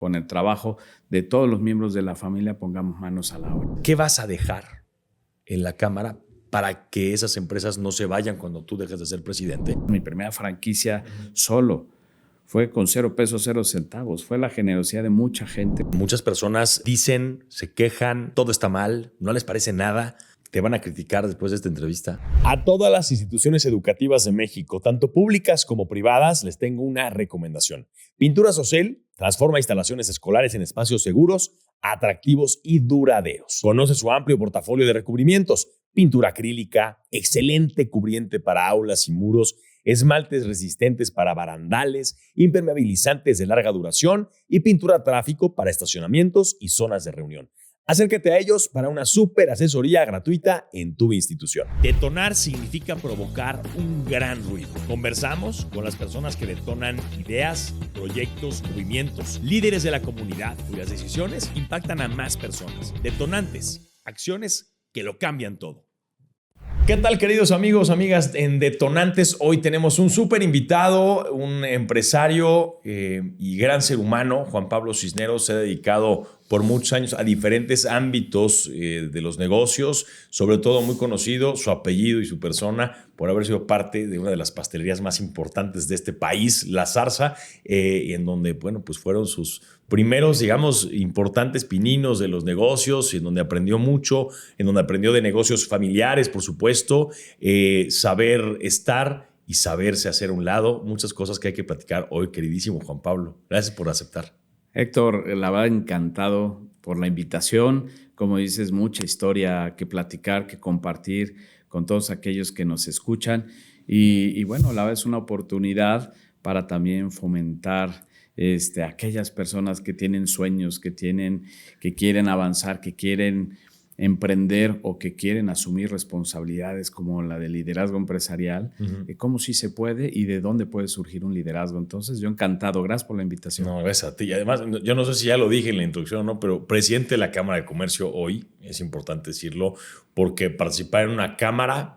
con el trabajo de todos los miembros de la familia, pongamos manos a la obra. ¿Qué vas a dejar en la Cámara para que esas empresas no se vayan cuando tú dejes de ser presidente? Mi primera franquicia solo fue con 0 pesos, 0 centavos. Fue la generosidad de mucha gente. Muchas personas dicen, se quejan, todo está mal, no les parece nada. Te van a criticar después de esta entrevista. A todas las instituciones educativas de México, tanto públicas como privadas, les tengo una recomendación. Pinturas Ocel transforma instalaciones escolares en espacios seguros, atractivos y duraderos. Conoce su amplio portafolio de recubrimientos: pintura acrílica, excelente cubriente para aulas y muros, esmaltes resistentes para barandales, impermeabilizantes de larga duración y pintura tráfico para estacionamientos y zonas de reunión. Acércate a ellos para una súper asesoría gratuita en tu institución. Detonar significa provocar un gran ruido. Conversamos con las personas que detonan ideas, proyectos, movimientos, líderes de la comunidad cuyas decisiones impactan a más personas. Detonantes, acciones que lo cambian todo. ¿Qué tal, queridos amigos, amigas en Detonantes? Hoy tenemos un súper invitado, un empresario y gran ser humano. Juan Pablo Cisneros se ha dedicado por muchos años a diferentes ámbitos de los negocios, sobre todo muy conocido su apellido y su persona por haber sido parte de una de las pastelerías más importantes de este país, La Zarza, en donde, bueno, pues fueron sus primeros, digamos, importantes pininos de los negocios, en donde aprendió mucho, en donde aprendió de negocios familiares, por supuesto, saber estar y saberse hacer a un lado. Muchas cosas que hay que platicar hoy, queridísimo Juan Pablo. Gracias por aceptar. Héctor, la verdad, encantado por la invitación. Como dices, mucha historia que platicar, que compartir con todos aquellos que nos escuchan. Y bueno, la verdad es una oportunidad para también fomentar aquellas personas que tienen sueños, que quieren avanzar, que quieren emprender o que quieren asumir responsabilidades como la de liderazgo empresarial, cómo sí se puede y de dónde puede surgir un liderazgo. Entonces, yo encantado. Gracias por la invitación. No, gracias a ti. Y además, yo no sé si ya lo dije en la introducción o no, pero presidente de la Cámara de Comercio hoy, es importante decirlo, porque participar en una cámara,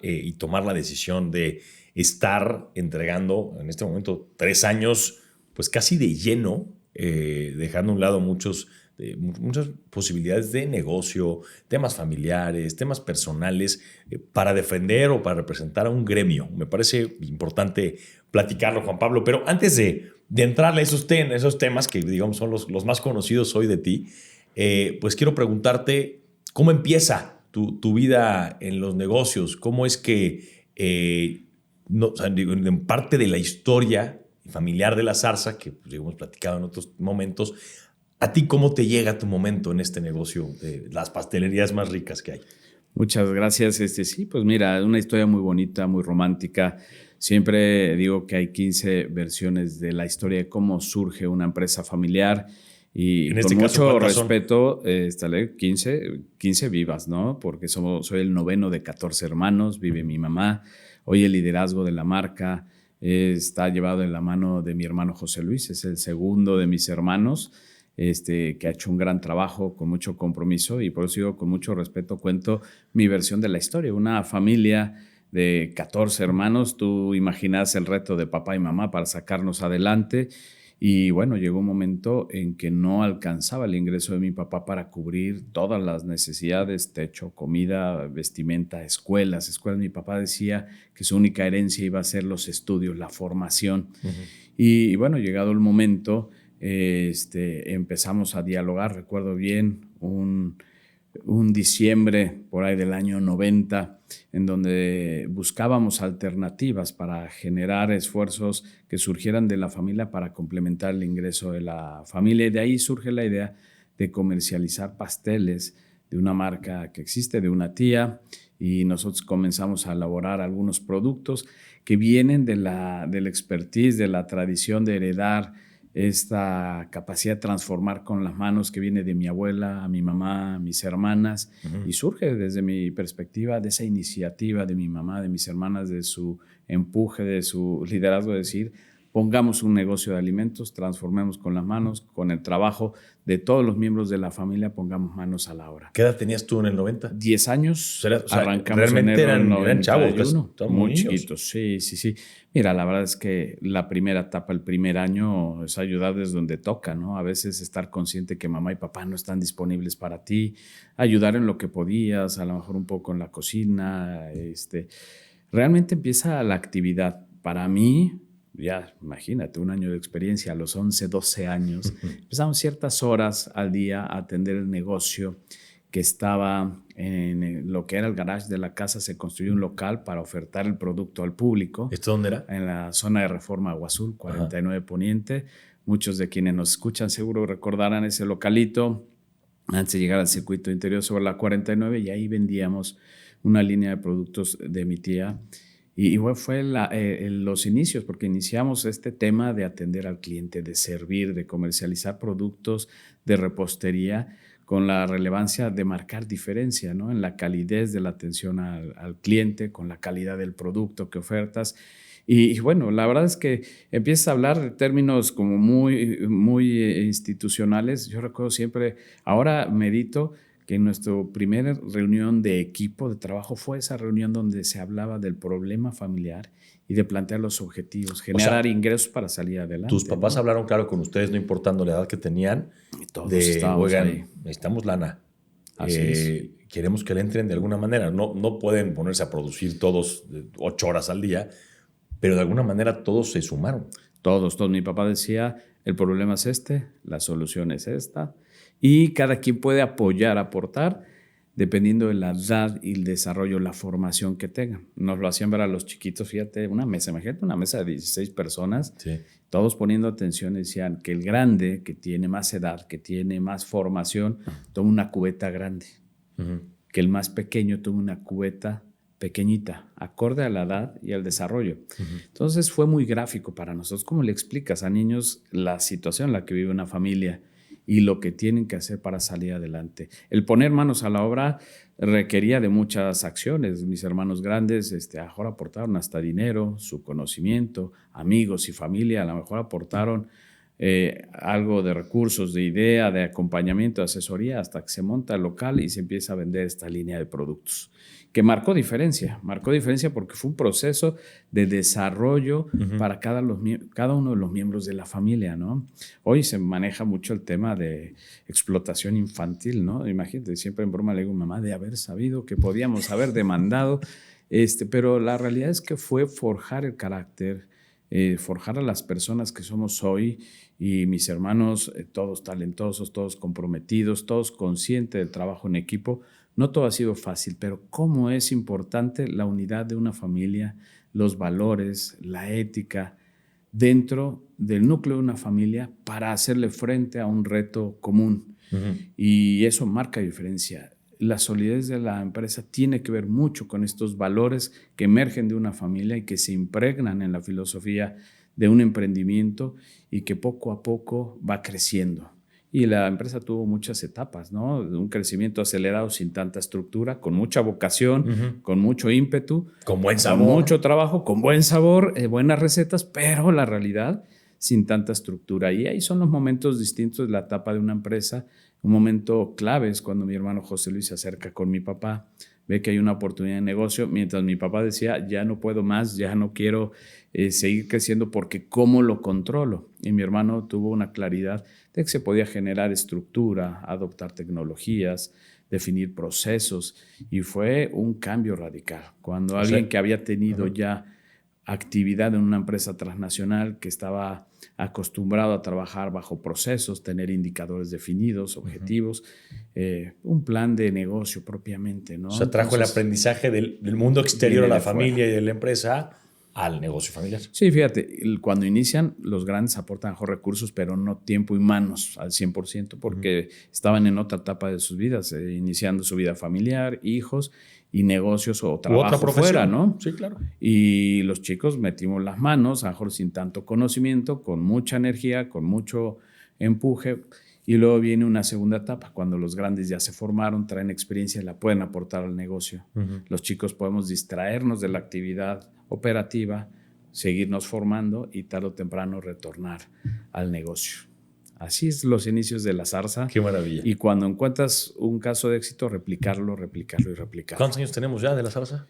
y tomar la decisión de estar entregando en este momento 3 años, pues casi de lleno, dejando a un lado muchas posibilidades de negocio, temas familiares, temas personales, para defender o para representar a un gremio. Me parece importante platicarlo, Juan Pablo. Pero antes de entrarle a esos temas que, digamos, son los más conocidos hoy de ti, pues quiero preguntarte cómo empieza tu vida en los negocios. ¿Cómo es que, en parte de la historia familiar de La Zarza, que pues, hemos platicado en otros momentos, ¿a ti cómo te llega tu momento en este negocio de las pastelerías más ricas que hay? Muchas gracias. Sí, pues mira, una historia muy bonita, muy romántica. Siempre digo que hay 15 versiones de la historia de cómo surge una empresa familiar y en con este caso, mucho respeto, 15 vivas, ¿no? Porque soy el noveno de 14 hermanos, vive mi mamá. Hoy el liderazgo de la marca está llevado en la mano de mi hermano José Luis, es el segundo de mis hermanos. Que ha hecho un gran trabajo con mucho compromiso y por eso digo, con mucho respeto cuento mi versión de la historia. Una familia de 14 hermanos, tú imaginas el reto de papá y mamá para sacarnos adelante y bueno, llegó un momento en que no alcanzaba el ingreso de mi papá para cubrir todas las necesidades, techo, comida, vestimenta, escuelas. Mi papá decía que su única herencia iba a ser los estudios, la formación. Y bueno, llegado el momento, empezamos a dialogar. Recuerdo bien un diciembre por ahí del año 90 en donde buscábamos alternativas para generar esfuerzos que surgieran de la familia para complementar el ingreso de la familia, y de ahí surge la idea de comercializar pasteles de una marca que existe, de una tía, y nosotros comenzamos a elaborar algunos productos que vienen de la expertise, de la tradición de heredar esta capacidad de transformar con las manos que viene de mi abuela, a mi mamá, a mis hermanas, y surge desde mi perspectiva de esa iniciativa de mi mamá, de mis hermanas, de su empuje, de su liderazgo, de decir, pongamos un negocio de alimentos, transformemos con las manos, con el trabajo de todos los miembros de la familia, pongamos manos a la obra. ¿Qué edad tenías tú en el 90? 10 años, O sea, arrancamos realmente en enero del eran chavos, 91, estaban muy niños. chiquitos, sí. Mira, la verdad es que la primera etapa, el primer año, es ayudar desde donde toca, ¿no? A veces estar consciente que mamá y papá no están disponibles para ti, ayudar en lo que podías, a lo mejor un poco en la cocina, realmente empieza la actividad. Para mí, ya imagínate, un año de experiencia, a los 11, 12 años, empezamos ciertas horas al día a atender el negocio que estaba en lo que era el garage de la casa. Se construyó un local para ofertar el producto al público. ¿Esto dónde era? En la zona de Reforma Agua Azul, 49 Poniente. Muchos de quienes nos escuchan seguro recordarán ese localito antes de llegar al circuito interior sobre la 49, y ahí vendíamos una línea de productos de mi tía. Y fue los inicios, porque iniciamos este tema de atender al cliente, de servir, de comercializar productos de repostería con la relevancia de marcar diferencia, ¿no? En la calidez de la atención al cliente, con la calidad del producto que ofertas. Y bueno, la verdad es que empiezas a hablar de términos como muy institucionales. Yo recuerdo siempre, ahora medito que en nuestra primera reunión de equipo de trabajo fue esa reunión donde se hablaba del problema familiar y de plantear los objetivos, generar ingresos para salir adelante. Tus papás, ¿no?, hablaron claro con ustedes, no importando la edad que tenían. Y todos estábamos ahí. Necesitamos lana. Así es. Queremos que le entren de alguna manera. No pueden ponerse a producir todos 8 horas al día, pero de alguna manera todos se sumaron. Todos. Mi papá decía, el problema es la solución es esta, y cada quien puede apoyar, aportar, dependiendo de la edad y el desarrollo, la formación que tengan. Nos lo hacían ver a los chiquitos, fíjate, imagínate una mesa de 16 personas, sí, todos poniendo atención. Decían que el grande, que tiene más edad, que tiene más formación, toma una cubeta grande, que el más pequeño toma una cubeta pequeñita, acorde a la edad y al desarrollo. Entonces fue muy gráfico para nosotros. ¿Cómo le explicas a niños la situación en la que vive una familia y lo que tienen que hacer para salir adelante? El poner manos a la obra requería de muchas acciones. Mis hermanos grandes a lo mejor aportaron hasta dinero, su conocimiento, amigos y familia a lo mejor aportaron algo de recursos, de idea, de acompañamiento, de asesoría, hasta que se monta el local y se empieza a vender esta línea de productos, que marcó diferencia porque fue un proceso de desarrollo para cada uno de los miembros de la familia, ¿no? Hoy se maneja mucho el tema de explotación infantil, ¿no? Imagínate, siempre en broma le digo, mamá, de haber sabido que podíamos haber demandado, pero la realidad es que fue forjar el carácter, forjar a las personas que somos hoy, y mis hermanos, todos talentosos, todos comprometidos, todos conscientes del trabajo en equipo. No todo ha sido fácil, pero cómo es importante la unidad de una familia, los valores, la ética dentro del núcleo de una familia para hacerle frente a un reto común. Y eso marca diferencia. La solidez de la empresa tiene que ver mucho con estos valores que emergen de una familia y que se impregnan en la filosofía de un emprendimiento y que poco a poco va creciendo. Y la empresa tuvo muchas etapas, ¿no? Un crecimiento acelerado sin tanta estructura, con mucha vocación, con mucho ímpetu, con buen sabor, con mucho trabajo, con buen sabor, buenas recetas, pero la realidad sin tanta estructura. Y ahí son los momentos distintos de la etapa de una empresa. Un momento clave es cuando mi hermano José Luis se acerca con mi papá, ve que hay una oportunidad de negocio, mientras mi papá decía, ya no puedo más, ya no quiero seguir creciendo porque ¿cómo lo controlo? Y mi hermano tuvo una claridad de que se podía generar estructura, adoptar tecnologías, definir procesos, y fue un cambio radical. Cuando alguien que había tenido ya actividad en una empresa transnacional, que estaba acostumbrado a trabajar bajo procesos, tener indicadores definidos, objetivos, un plan de negocio propiamente, ¿no? O sea, trajo el aprendizaje del mundo exterior a la familia y de la empresa al negocio familiar. Sí, fíjate, cuando inician, los grandes aportan mejor recursos, pero no tiempo y manos al 100%, porque estaban en otra etapa de sus vidas, iniciando su vida familiar, hijos y negocios o trabajo fuera, ¿no? Sí, claro. Y los chicos metimos las manos, a lo mejor sin tanto conocimiento, con mucha energía, con mucho empuje. Y luego viene una segunda etapa, cuando los grandes ya se formaron, traen experiencia y la pueden aportar al negocio. Los chicos podemos distraernos de la actividad operativa, seguirnos formando y tarde o temprano retornar al negocio. Así es los inicios de La Zarza. Qué maravilla. Y cuando encuentras un caso de éxito, replicarlo y replicarlo. ¿Cuántos años tenemos ya de La Zarza?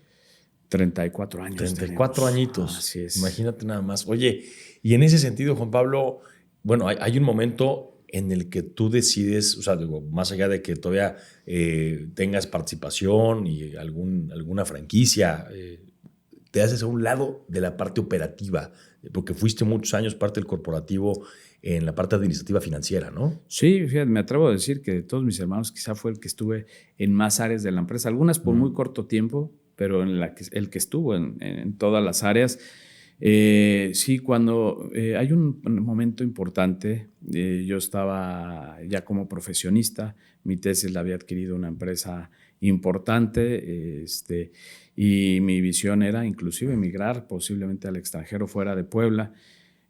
34 años. 34 añitos. Así es. Imagínate nada más. Oye, y en ese sentido, Juan Pablo, bueno, hay un momento en el que tú decides, o sea, digo, más allá de que todavía tengas participación y alguna franquicia, te haces a un lado de la parte operativa, porque fuiste muchos años parte del corporativo en la parte administrativa financiera, ¿no? Sí, fíjate, me atrevo a decir que de todos mis hermanos quizá fue el que estuve en más áreas de la empresa, algunas por muy corto tiempo, pero el que estuvo en todas las áreas. Sí, cuando hay un momento importante, yo estaba ya como profesionista, mi tesis la había adquirido una empresa importante, y mi visión era inclusive emigrar posiblemente al extranjero fuera de Puebla.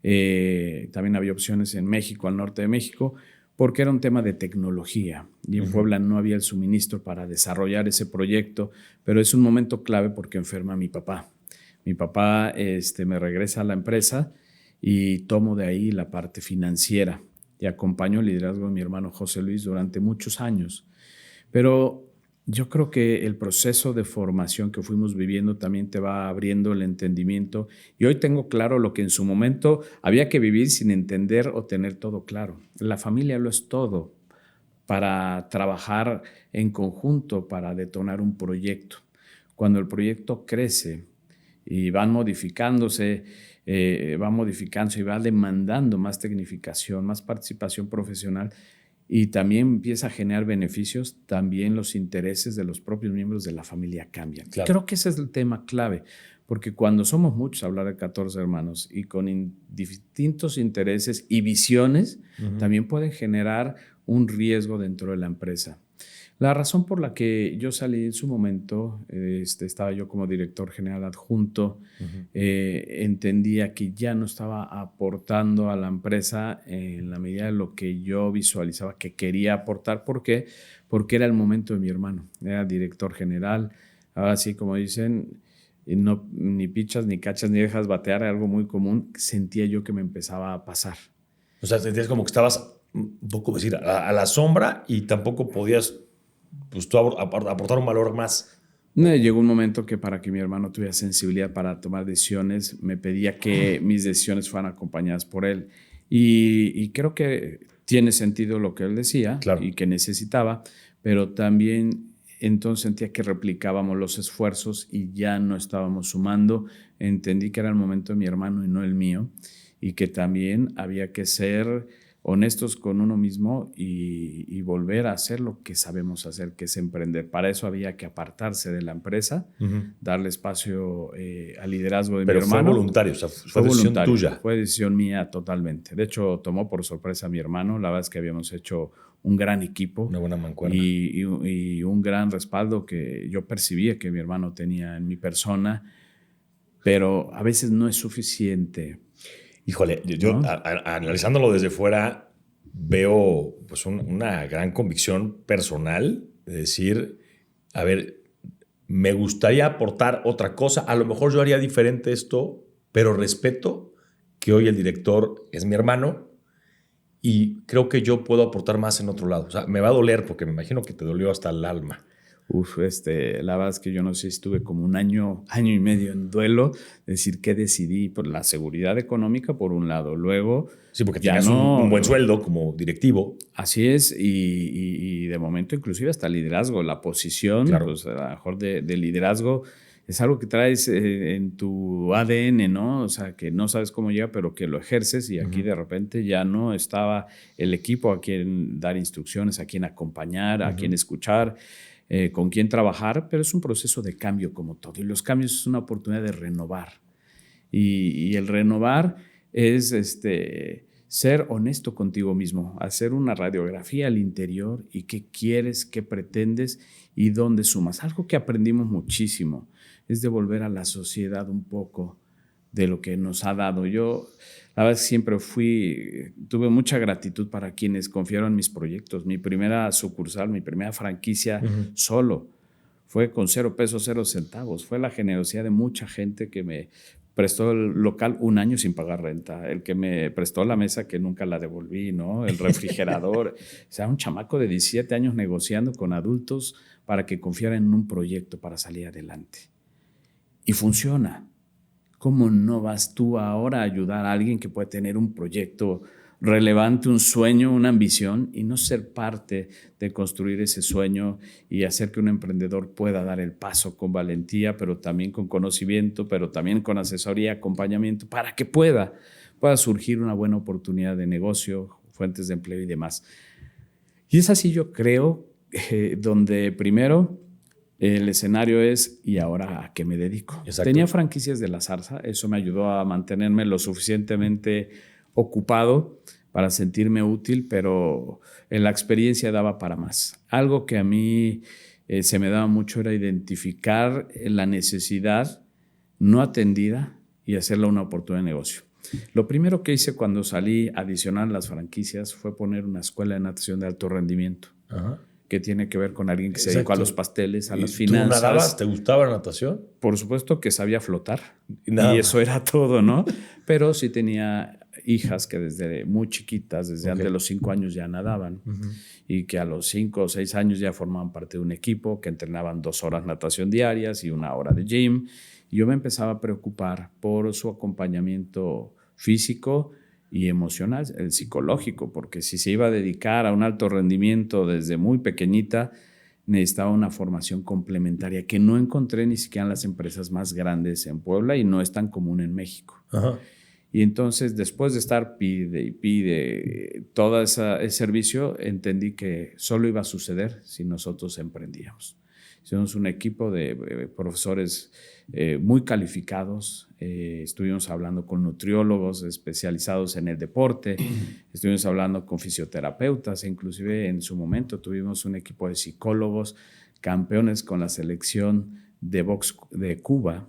También había opciones en México, al norte de México, porque era un tema de tecnología y en Puebla no había el suministro para desarrollar ese proyecto, pero es un momento clave porque enferma mi papá. Mi papá me regresa a la empresa y tomo de ahí la parte financiera y acompaño el liderazgo de mi hermano José Luis durante muchos años. Pero yo creo que el proceso de formación que fuimos viviendo también te va abriendo el entendimiento y hoy tengo claro lo que en su momento había que vivir sin entender o tener todo claro. La familia lo es todo para trabajar en conjunto, para detonar un proyecto. Cuando el proyecto crece y va modificándose y va demandando más tecnificación, más participación profesional, y también empieza a generar beneficios, también los intereses de los propios miembros de la familia cambian. Claro. Creo que ese es el tema clave, porque cuando somos muchos, hablar de 14 hermanos y con distintos intereses y visiones, también pueden generar un riesgo dentro de la empresa. La razón por la que yo salí en su momento, estaba yo como director general adjunto, entendía que ya no estaba aportando a la empresa en la medida de lo que yo visualizaba que quería aportar. ¿Por qué? Porque era el momento de mi hermano, era director general. Ahora sí, como dicen, no, ni pichas, ni cachas, ni dejas batear, algo muy común, sentía yo que me empezaba a pasar. O sea, sentías como que estabas un poco decir, a la sombra y tampoco podías pues tú aportar un valor más. Llegó un momento que para que mi hermano tuviera sensibilidad para tomar decisiones, me pedía que mis decisiones fueran acompañadas por él. Y creo que tiene sentido lo que él decía, claro, y que necesitaba, pero también entonces sentía que replicábamos los esfuerzos y ya no estábamos sumando. Entendí que era el momento de mi hermano y no el mío, y que también había que ser honestos con uno mismo y volver a hacer lo que sabemos hacer, que es emprender. Para eso había que apartarse de la empresa, darle espacio al liderazgo de mi hermano. Pero fue voluntario, o sea, fue decisión tuya. Fue decisión mía totalmente. De hecho, tomó por sorpresa a mi hermano. La verdad es que habíamos hecho un gran equipo. Una buena mancuerna. Y un gran respaldo que yo percibía que mi hermano tenía en mi persona, pero a veces no es suficiente. Híjole, yo ¿no? Analizándolo desde fuera veo pues una gran convicción personal de decir, a ver, me gustaría aportar otra cosa, a lo mejor yo haría diferente esto, pero respeto que hoy el director es mi hermano y creo que yo puedo aportar más en otro lado. O sea, me va a doler porque me imagino que te dolió hasta el alma. La verdad es que yo no sé, estuve como un año y medio en duelo, decir que decidí por la seguridad económica por un lado, luego sí, porque tenías un buen sueldo como directivo. Así es, y de momento inclusive hasta liderazgo, la posición, claro, pues a lo mejor de liderazgo es algo que traes en tu ADN, ¿no? O sea, que no sabes cómo llega, pero que lo ejerces y aquí de repente ya no estaba el equipo a quien dar instrucciones, a quien acompañar, a quien escuchar. Con quién trabajar, pero es un proceso de cambio como todo. Y los cambios es una oportunidad de renovar. Y el renovar es ser honesto contigo mismo, hacer una radiografía al interior y qué quieres, qué pretendes y dónde sumas. Algo que aprendimos muchísimo es devolver a la sociedad un poco de lo que nos ha dado. Yo, la verdad, siempre tuve mucha gratitud para quienes confiaron en mis proyectos. Mi primera sucursal, mi primera franquicia solo fue con 0 pesos, 0 centavos. Fue la generosidad de mucha gente que me prestó el local 1 año sin pagar renta, el que me prestó la mesa que nunca la devolví, ¿no? El refrigerador. O sea, un chamaco de 17 años negociando con adultos para que confiaran en un proyecto para salir adelante. Y funciona. ¿Cómo no vas tú ahora a ayudar a alguien que puede tener un proyecto relevante, un sueño, una ambición, y no ser parte de construir ese sueño y hacer que un emprendedor pueda dar el paso con valentía, pero también con conocimiento, pero también con asesoría, acompañamiento, para que pueda surgir una buena oportunidad de negocio, fuentes de empleo y demás? Y es así, yo creo, donde primero el escenario es, ¿y ahora a qué me dedico? Exacto. Tenía franquicias de la zarza, eso me ayudó a mantenerme lo suficientemente ocupado para sentirme útil, pero la experiencia daba para más. Algo que a mí se me daba mucho era identificar la necesidad no atendida y hacerla una oportunidad de negocio. Lo primero que hice cuando salí adicional a las franquicias fue poner una escuela de natación de alto rendimiento. Ajá. Que tiene que ver con alguien que se dedicó a los pasteles, a las finanzas. ¿Tú nadabas? ¿Te gustaba la natación? Por supuesto que sabía flotar y eso era todo, ¿no? Pero sí tenía hijas que desde muy chiquitas, desde antes de los 5 años ya nadaban y que a los 5 o 6 años ya formaban parte de un equipo que entrenaban 2 horas natación diarias y 1 hora de gym. Y yo me empezaba a preocupar por su acompañamiento físico y emocional, el psicológico, porque si se iba a dedicar a un alto rendimiento desde muy pequeñita, necesitaba una formación complementaria que no encontré ni siquiera en las empresas más grandes en Puebla y no es tan común en México. Ajá. Y entonces, después de estar pide y pide todo ese servicio, entendí que solo iba a suceder si nosotros emprendíamos. Hicimos un equipo de profesores muy calificados. Estuvimos hablando con nutriólogos especializados en el deporte. Estuvimos hablando con fisioterapeutas. Inclusive en su momento tuvimos un equipo de psicólogos, campeones con la selección de box de Cuba,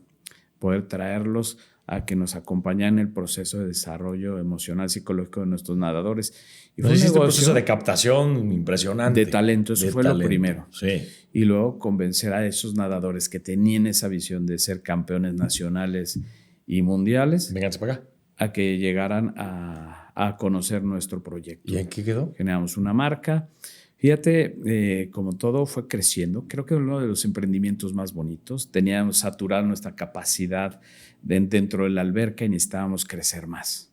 poder traerlos a que nos acompañaran en el proceso de desarrollo emocional, psicológico de nuestros nadadores. Y fue un proceso de captación impresionante. De talento, eso fue lo primero. Sí. Y luego convencer a esos nadadores que tenían esa visión de ser campeones nacionales y mundiales. Vénganse para acá. A que llegaran a conocer nuestro proyecto. ¿Y en qué quedó? Generamos una marca. Fíjate, como todo fue creciendo, creo que uno de los emprendimientos más bonitos. Teníamos saturada nuestra capacidad dentro de la alberca y necesitábamos crecer más.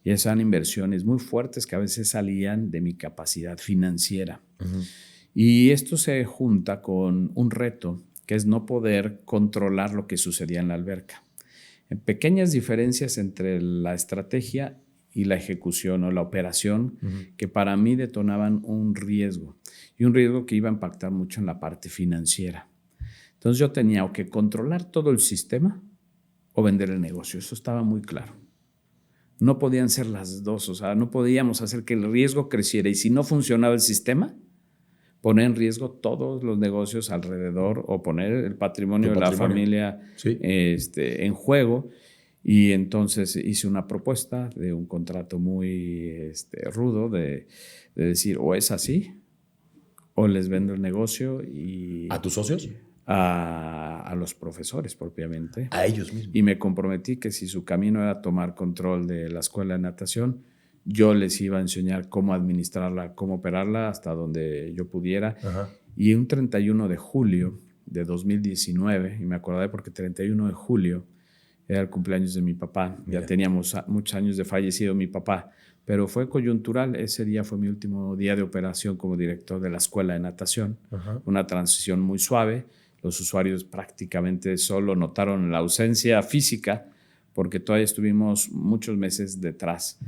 Y esas eran inversiones muy fuertes que a veces salían de mi capacidad financiera. Uh-huh. Y esto se junta con un reto, que es no poder controlar lo que sucedía en la alberca. En pequeñas diferencias entre la estrategia y la ejecución o la operación, que para mí detonaban un riesgo, y un riesgo que iba a impactar mucho en la parte financiera. Entonces yo tenía o que controlar todo el sistema o vender el negocio, eso estaba muy claro. No podían ser las dos, o sea, no podíamos hacer que el riesgo creciera y si no funcionaba el sistema, poner en riesgo todos los negocios alrededor o poner el patrimonio de la familia en juego. Y entonces hice una propuesta de un contrato muy rudo de decir o es así o les vendo el negocio. Y ¿a tus socios? A los profesores propiamente. A ellos mismos. Y me comprometí que si su camino era tomar control de la escuela de natación, yo les iba a enseñar cómo administrarla, cómo operarla hasta donde yo pudiera. Ajá. Y un 31 de julio de 2019, y me acordé porque 31 de julio era el cumpleaños de mi papá. Mira. Ya teníamos muchos años de fallecido mi papá, pero fue coyuntural. Ese día fue mi último día de operación como director de la escuela de natación. Ajá. Una transición muy suave. Los usuarios prácticamente solo notaron la ausencia física porque todavía estuvimos muchos meses detrás.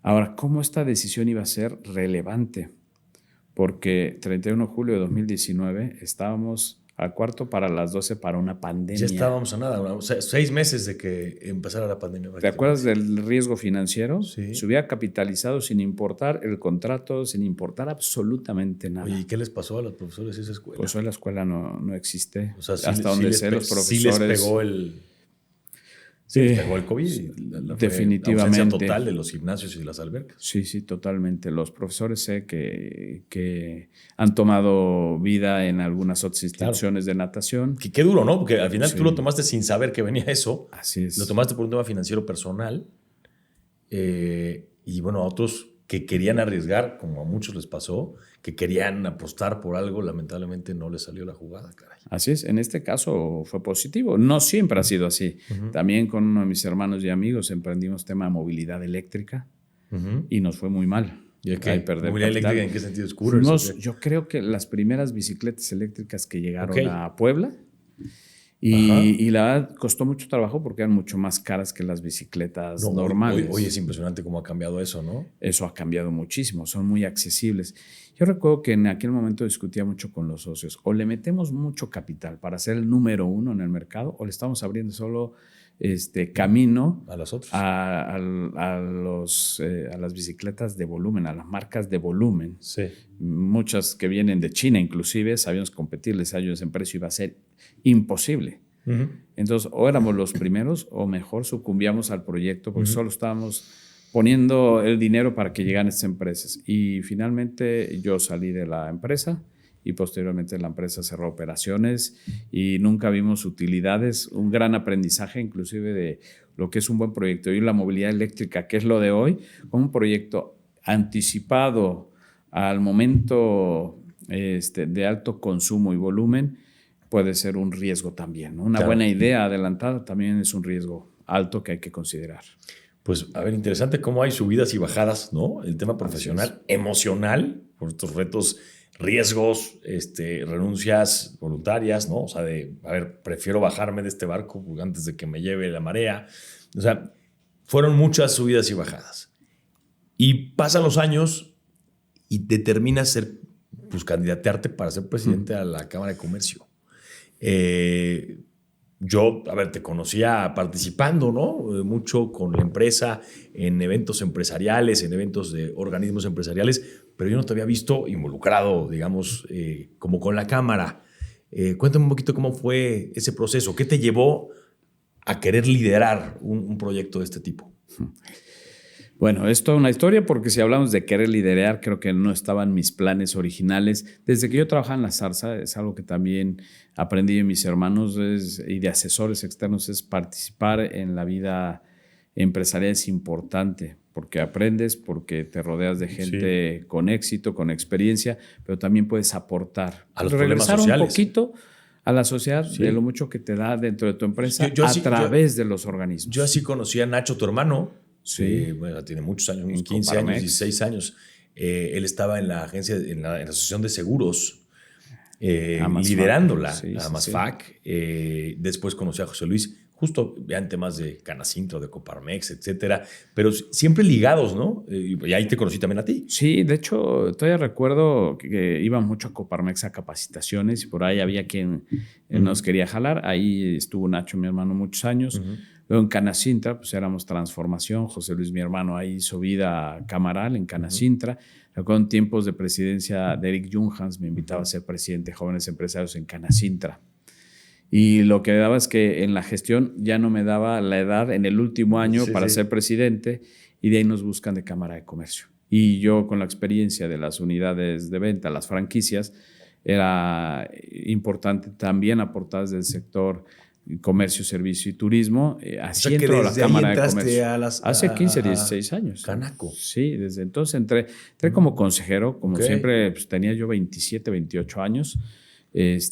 Ahora, ¿cómo esta decisión iba a ser relevante? Porque 31 de julio de 2019 estábamos al cuarto para las 12 para una pandemia. Ya estábamos a nada, o sea, 6 meses de que empezara la pandemia. ¿Te acuerdas del riesgo financiero? Sí. Se hubiera capitalizado sin importar el contrato, sin importar absolutamente nada. Oye, ¿y qué les pasó a los profesores de esa escuela? Pues hoy la escuela no existe. O sea, hasta donde sé, los profesores... Sí les pegó el... Sí, pegó el COVID. Definitivamente. La ausencia total de los gimnasios y de las albercas. Sí, totalmente. Los profesores sé que han tomado vida en algunas otras instituciones de natación. Qué duro, ¿no? Porque al final tú lo tomaste sin saber que venía eso. Así es. Lo tomaste por un tema financiero personal. Y bueno, a otros que querían arriesgar, como a muchos les pasó, que querían apostar por algo, lamentablemente no les salió la jugada, caray. Así es, en este caso fue positivo. No siempre ha sido así. También con uno de mis hermanos y amigos emprendimos tema de movilidad eléctrica y nos fue muy mal. ¿Y qué? ¿Movilidad eléctrica en qué sentido? Yo creo que las primeras bicicletas eléctricas que llegaron a Puebla y la verdad costó mucho trabajo porque eran mucho más caras que las bicicletas normales. Hoy es impresionante cómo ha cambiado eso, ¿no? Eso ha cambiado muchísimo, son muy accesibles. Yo recuerdo que en aquel momento discutía mucho con los socios, o le metemos mucho capital para ser el número uno en el mercado, o le estamos abriendo solo camino a los otros. A las bicicletas de volumen, a las marcas de volumen. Sí. Muchas que vienen de China, inclusive, sabíamos competirles a ellos en precio, iba a ser imposible. Entonces, o éramos los primeros o mejor sucumbíamos al proyecto porque solo estábamos poniendo el dinero para que llegaran estas empresas. Y finalmente yo salí de la empresa y posteriormente la empresa cerró operaciones y nunca vimos utilidades. Un gran aprendizaje inclusive de lo que es un buen proyecto. Y la movilidad eléctrica, que es lo de hoy, como un proyecto anticipado al momento de alto consumo y volumen, puede ser un riesgo también, ¿no? Una buena idea adelantada también es un riesgo alto que hay que considerar. Pues, a ver, interesante cómo hay subidas y bajadas, ¿no? El tema profesional, emocional, por estos retos, riesgos, renuncias voluntarias, ¿no? O sea, prefiero bajarme de este barco antes de que me lleve la marea. O sea, fueron muchas subidas y bajadas. Y pasan los años y determinas candidatearte para ser presidente a la Cámara de Comercio. Yo, te conocía participando, ¿no? Mucho con la empresa, en eventos empresariales, en eventos de organismos empresariales, pero yo no te había visto involucrado, digamos, como con la Cámara. Cuéntame un poquito cómo fue ese proceso. ¿Qué te llevó a querer liderar un proyecto de este tipo? Bueno, es toda una historia porque si hablamos de querer liderar, creo que no estaban mis planes originales. Desde que yo trabajaba en la Zarza, es algo que también aprendí de mis hermanos y de asesores externos, es participar en la vida empresarial es importante porque aprendes, porque te rodeas de gente con éxito, con experiencia, pero también puedes aportar. A los problemas sociales. Regresar un poquito a la sociedad de lo mucho que te da dentro de tu empresa a través de los organismos. Yo así conocí a Nacho, tu hermano. Sí. Tiene muchos años, unos 15 años, 16 años. Él estaba en la agencia, en la asociación de seguros, liderándola, AMASFAC. Después conocí a José Luis, justo en temas de Canacintra, de Coparmex, etcétera, pero siempre ligados, ¿no? Y ahí te conocí también a ti. Sí, de hecho, todavía recuerdo que iba mucho a Coparmex a capacitaciones y por ahí había quien nos quería jalar. Ahí estuvo Nacho, mi hermano, muchos años. Luego en Canacintra, pues éramos transformación. José Luis, mi hermano, ahí hizo vida camaral en Canacintra. Recuerdo en tiempos de presidencia de Eric Junghans, me invitaba a ser presidente de Jóvenes Empresarios en Canacintra. Y lo que daba es que en la gestión ya no me daba la edad en el último año para ser presidente y de ahí nos buscan de Cámara de Comercio. Y yo con la experiencia de las unidades de venta, las franquicias, era importante también aportar desde el sector comercio, servicio y turismo. Así entró a la Cámara de Comercio. Hace 15, 16 años. Canaco. Sí, desde entonces entré como consejero, como siempre pues, tenía yo 27, 28 años.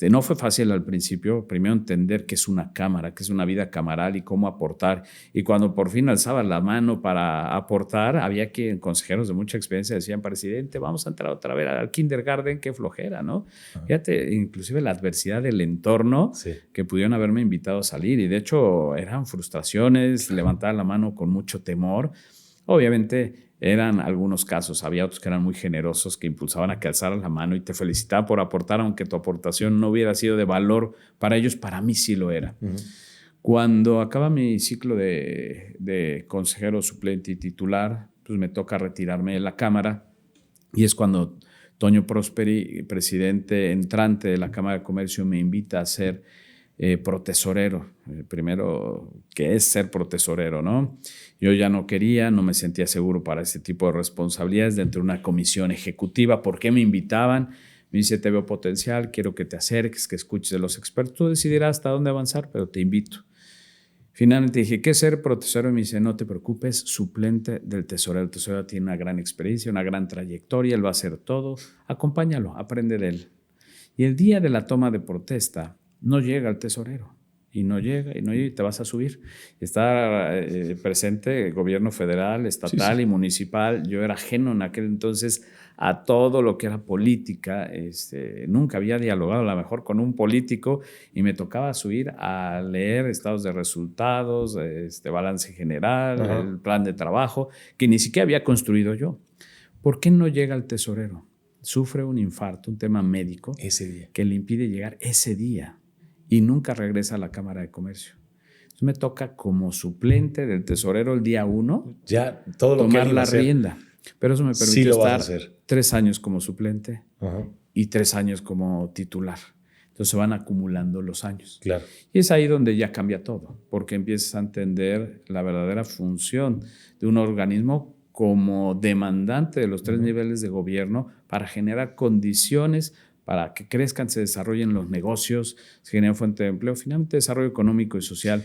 No fue fácil al principio, primero entender qué es una cámara, qué es una vida camaral y cómo aportar. Y cuando por fin alzaba la mano para aportar, había que consejeros de mucha experiencia decían, presidente, vamos a entrar otra vez al kindergarten, qué flojera, ¿no? Fíjate, inclusive la adversidad del entorno que pudieron haberme invitado a salir. Y de hecho eran frustraciones, levantar la mano con mucho temor. Obviamente eran algunos casos, había otros que eran muy generosos, que impulsaban a que alzaran la mano y te felicitaban por aportar, aunque tu aportación no hubiera sido de valor para ellos, para mí sí lo era. Cuando acaba mi ciclo de consejero suplente y titular, pues me toca retirarme de la Cámara y es cuando Toño Prosperi, presidente entrante de la Cámara de Comercio, me invita a ser protesorero. Primero, ¿qué es ser protesorero, no? Yo ya no quería, no me sentía seguro para ese tipo de responsabilidades dentro de una comisión ejecutiva. ¿Por qué me invitaban? Me dice, te veo potencial, quiero que te acerques, que escuches de los expertos. Tú decidirás hasta dónde avanzar, pero te invito. Finalmente dije, ¿qué es ser protesorero? Y me dice, no te preocupes, suplente del tesorero. El tesorero tiene una gran experiencia, una gran trayectoria, él va a hacer todo. Acompáñalo, aprende de él. Y el día de la toma de protesta, no llega el tesorero. Y no llega, y te vas a subir. Está presente el gobierno federal, estatal y municipal. Yo era ajeno en aquel entonces a todo lo que era política. Nunca había dialogado a lo mejor con un político y me tocaba subir a leer estados de resultados, balance general, el plan de trabajo, que ni siquiera había construido yo. ¿Por qué no llega el tesorero? Sufre un infarto, un tema médico, ese día, que le impide llegar ese día y nunca regresa a la Cámara de Comercio. Entonces me toca como suplente del tesorero el día 1 ya todo lo tomar que la rienda. Pero eso me permitió estar 3 años como suplente y 3 años como titular. Entonces se van acumulando los años. Claro. Y es ahí donde ya cambia todo, porque empiezas a entender la verdadera función de un organismo como demandante de los 3 niveles de gobierno para generar condiciones para que crezcan, se desarrollen los negocios, se generen fuente de empleo, finalmente desarrollo económico y social.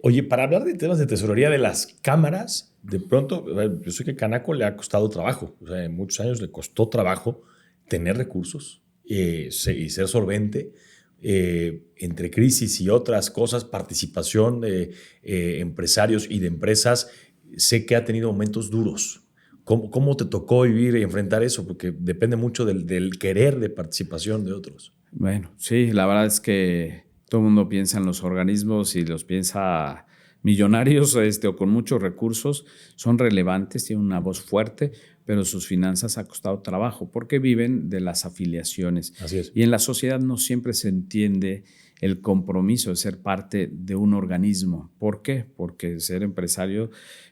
Oye, para hablar de temas de tesorería de las cámaras, de pronto, yo sé que Canaco le ha costado trabajo, o sea, en muchos años le costó trabajo tener recursos y ser solvente. Entre crisis y otras cosas, participación de empresarios y de empresas, sé que ha tenido momentos duros. ¿Cómo te tocó vivir y enfrentar eso? Porque depende mucho del querer de participación de otros. Bueno, sí, la verdad es que todo el mundo piensa en los organismos y los piensa millonarios o con muchos recursos, son relevantes, tienen una voz fuerte, pero sus finanzas ha costado trabajo porque viven de las afiliaciones. Así es. Y en la sociedad no siempre se entiende el compromiso de ser parte de un organismo. ¿Por qué? Porque ser empresario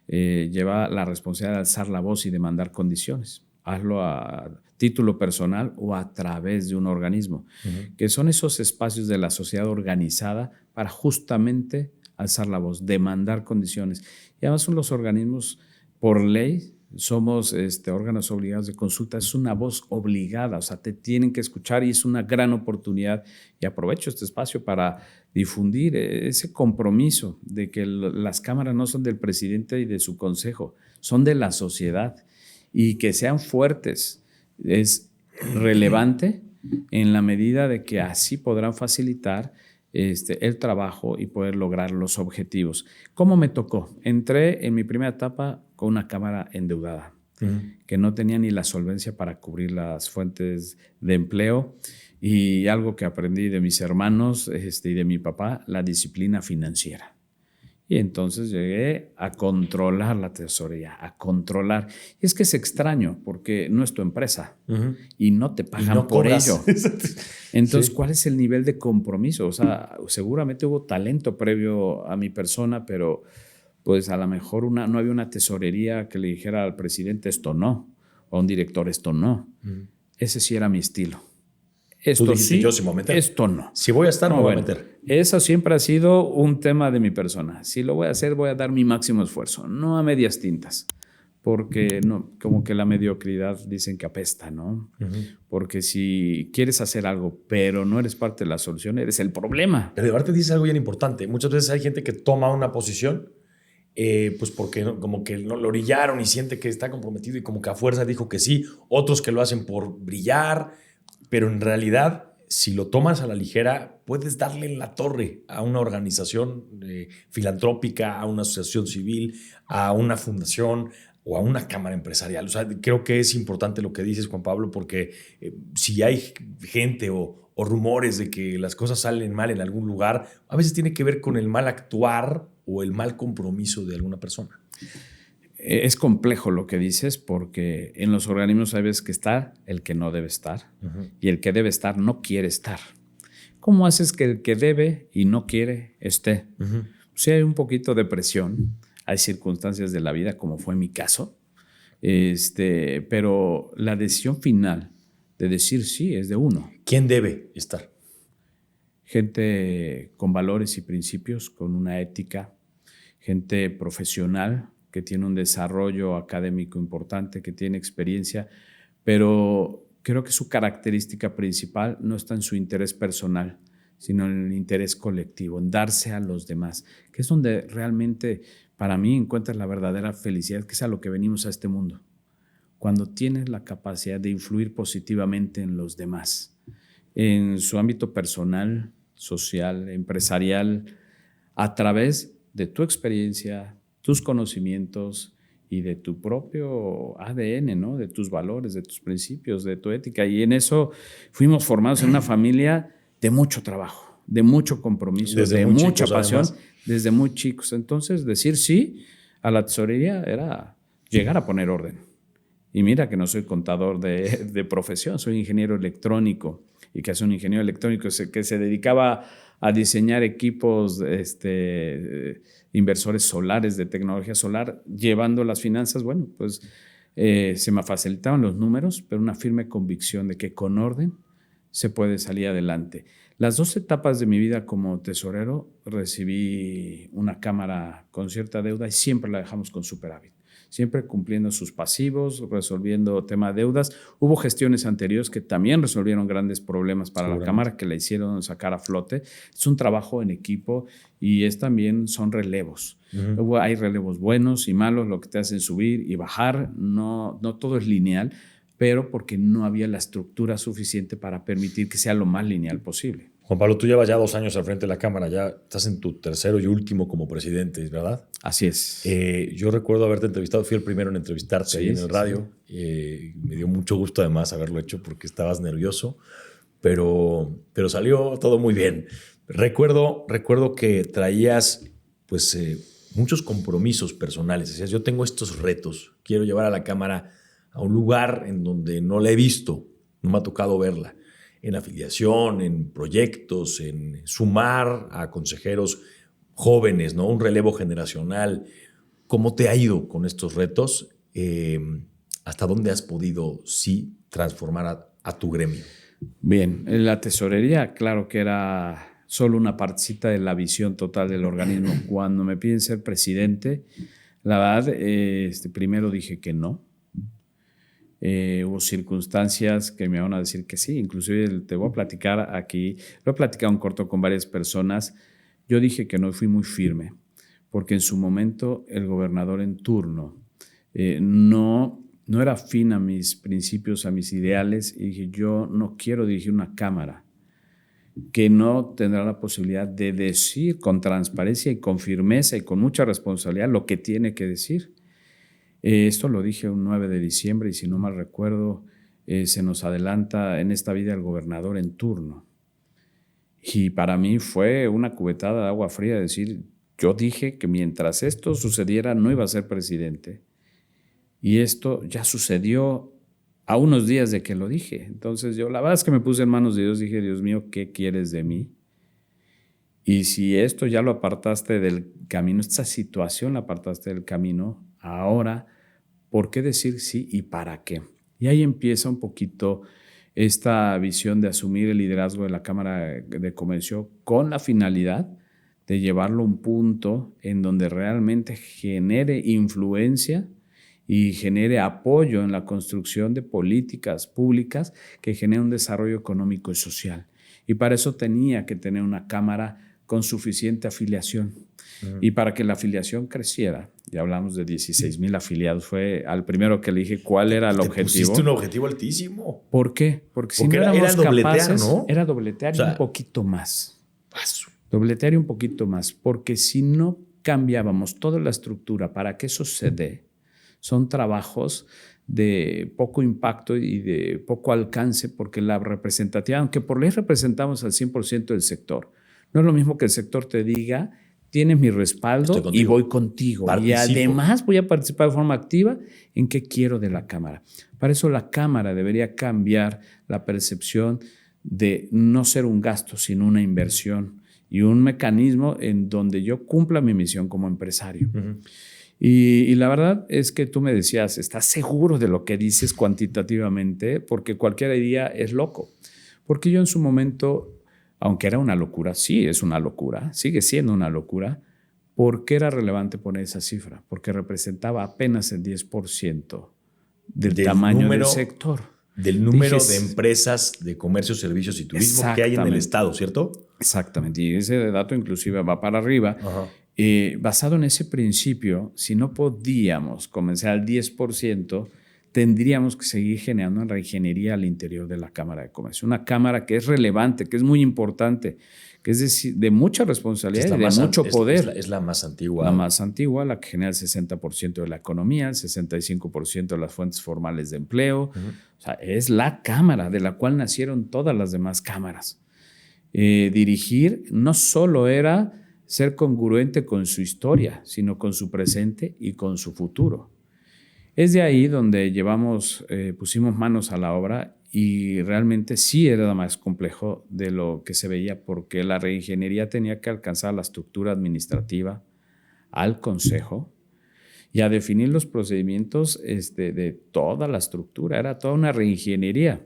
lleva la responsabilidad de alzar la voz y demandar condiciones. Hazlo a título personal o a través de un organismo, que son esos espacios de la sociedad organizada para justamente alzar la voz, demandar condiciones. Y además son los organismos, por ley, somos órganos obligados de consulta, es una voz obligada, o sea, te tienen que escuchar y es una gran oportunidad. Y aprovecho este espacio para difundir ese compromiso de que las cámaras no son del presidente y de su consejo, son de la sociedad. Y que sean fuertes es relevante en la medida de que así podrán facilitar el trabajo y poder lograr los objetivos. ¿Cómo me tocó? Entré en mi primera etapa con una cámara endeudada, que no tenía ni la solvencia para cubrir las fuentes de empleo, y algo que aprendí de mis hermanos y de mi papá, la disciplina financiera. Y entonces llegué a controlar la tesorería, a controlar. Y es que es extraño porque no es tu empresa y no te pagan por ello. Entonces, ¿cuál es el nivel de compromiso? O sea, seguramente hubo talento previo a mi persona, pero pues a lo mejor no había una tesorería que le dijera al presidente esto no, o a un director esto no. Ese sí era mi estilo. Esto sí, yo sí me voy a meter. Esto no. Si voy a estar, no, me voy a meter. Eso siempre ha sido un tema de mi persona. Si lo voy a hacer, voy a dar mi máximo esfuerzo, no a medias tintas. Porque no, como que la mediocridad dicen que apesta, ¿no? Porque si quieres hacer algo, pero no eres parte de la solución, eres el problema. Pero de verdad te dices algo bien importante. Muchas veces hay gente que toma una posición pues porque como que lo orillaron y siente que está comprometido y como que a fuerza dijo que sí. Otros que lo hacen por brillar. Pero en realidad, si lo tomas a la ligera, puedes darle en la torre a una organización filantrópica, a una asociación civil, a una fundación o a una cámara empresarial. O sea, creo que es importante lo que dices, Juan Pablo, porque si hay gente o rumores de que las cosas salen mal en algún lugar, a veces tiene que ver con el mal actuar o el mal compromiso de alguna persona. Es complejo lo que dices porque en los organismos hay veces que está el que no debe estar y el que debe estar no quiere estar. ¿Cómo haces que el que debe y no quiere esté? Sí, hay un poquito de presión, hay circunstancias de la vida como fue mi caso, pero la decisión final de decir sí es de uno. ¿Quién debe estar? gente con valores y principios, con una ética, gente profesional que tiene un desarrollo académico importante, que tiene experiencia, pero creo que su característica principal no está en su interés personal, sino en el interés colectivo, en darse a los demás, que es donde realmente para mí encuentras la verdadera felicidad, que es a lo que venimos a este mundo. Cuando tienes la capacidad de influir positivamente en los demás, en su ámbito personal, social, empresarial, a través de tu experiencia, tus conocimientos y de tu propio ADN, ¿no? De tus valores, de tus principios, de tu ética. Y en eso fuimos formados en una familia de mucho trabajo, de mucho compromiso, de mucha pasión, además, desde muy chicos. Entonces, decir sí a la tesorería era llegar a poner orden. Y mira que no soy contador de profesión, soy ingeniero electrónico. ¿Y que es un ingeniero electrónico que se dedicaba a diseñar equipos inversores solares de tecnología solar, llevando las finanzas? Bueno, pues se me facilitaban los números, pero una firme convicción de que con orden se puede salir adelante. Las 2 etapas de mi vida como tesorero, recibí una cámara con cierta deuda y siempre la dejamos con superávit. Siempre cumpliendo sus pasivos, resolviendo tema de deudas. Hubo gestiones anteriores que también resolvieron grandes problemas para la Cámara, que la hicieron sacar a flote. Es un trabajo en equipo y también son relevos. Luego hay relevos buenos y malos, lo que te hacen subir y bajar. No todo es lineal, pero porque no había la estructura suficiente para permitir que sea lo más lineal posible. Juan Pablo, tú llevas ya 2 años al frente de la Cámara, ya estás en tu tercero y último como presidente, ¿verdad? Así es. Yo recuerdo haberte entrevistado, fui el primero en entrevistarte ahí en el radio. Me dio mucho gusto además haberlo hecho porque estabas nervioso, pero salió todo muy bien. Recuerdo que traías pues, muchos compromisos personales. Decías, yo tengo estos retos, quiero llevar a la Cámara a un lugar en donde no la he visto, no me ha tocado verla. En afiliación, en proyectos, en sumar a consejeros jóvenes, ¿no? Un relevo generacional. ¿Cómo te ha ido con estos retos? ¿Hasta dónde has podido, sí, transformar a tu gremio? Bien, la tesorería, claro que era solo una partecita de la visión total del organismo. Cuando me piden ser presidente, la verdad, primero dije que no. Hubo circunstancias que me van a decir que sí, inclusive te voy a platicar aquí, lo he platicado en corto con varias personas. Yo dije que no, fui muy firme, porque en su momento el gobernador en turno no era afín a mis principios, a mis ideales, y dije, yo no quiero dirigir una Cámara que no tendrá la posibilidad de decir con transparencia y con firmeza y con mucha responsabilidad lo que tiene que decir. Esto lo dije un 9 de diciembre y si no mal recuerdo, se nos adelanta en esta vida el gobernador en turno. Y para mí fue una cubetada de agua fría decir, yo dije que mientras esto sucediera no iba a ser presidente. Y esto ya sucedió a unos días de que lo dije. Entonces yo la verdad es que me puse en manos de Dios, dije, Dios mío, ¿qué quieres de mí? Y si esto ya lo apartaste del camino, esta situación la apartaste del camino, ahora, ¿por qué decir sí y para qué? Y ahí empieza un poquito esta visión de asumir el liderazgo de la Cámara de Comercio con la finalidad de llevarlo a un punto en donde realmente genere influencia y genere apoyo en la construcción de políticas públicas que generen un desarrollo económico y social. Y para eso tenía que tener una Cámara con suficiente afiliación. Y para que la afiliación creciera, ya hablamos de 16,000 afiliados, fue al primero que le dije cuál era el objetivo. Pusiste un objetivo altísimo. ¿Por qué? Porque si no éramos capaces, ¿no? Era dobletear un poquito más. Dobletear y un poquito más, porque si no cambiábamos toda la estructura para que eso se dé, son trabajos de poco impacto y de poco alcance, porque la representatividad, aunque por ley representamos al 100% del sector, no es lo mismo que el sector te diga, tienes mi respaldo y voy contigo. Participo. Y además voy a participar de forma activa en qué quiero de la Cámara. Para eso la Cámara debería cambiar la percepción de no ser un gasto, sino una inversión y un mecanismo en donde yo cumpla mi misión como empresario. Y la verdad es que tú me decías, ¿estás seguro de lo que dices cuantitativamente? Porque cualquier idea es loco. Porque yo en su momento aunque era una locura, sí es una locura, sigue siendo una locura. ¿Por qué era relevante poner esa cifra? Porque representaba apenas el 10% del tamaño del sector. Del número de empresas de comercio, servicios y turismo que hay en el estado, ¿cierto? Exactamente, y ese dato inclusive va para arriba. Basado en ese principio, si no podíamos comenzar al 10%, tendríamos que seguir generando una reingeniería al interior de la Cámara de Comercio. Una cámara que es relevante, que es muy importante, que es decir, de mucha responsabilidad y de mucho poder. Es la más antigua. La más antigua, la que genera el 60% de la economía, el 65% de las fuentes formales de empleo. O sea, es la cámara de la cual nacieron todas las demás cámaras. Dirigir no solo era ser congruente con su historia, sino con su presente y con su futuro. Es de ahí donde pusimos manos a la obra y realmente sí era más complejo de lo que se veía porque la reingeniería tenía que alcanzar la estructura administrativa, al consejo y a definir los procedimientos de toda la estructura. Era toda una reingeniería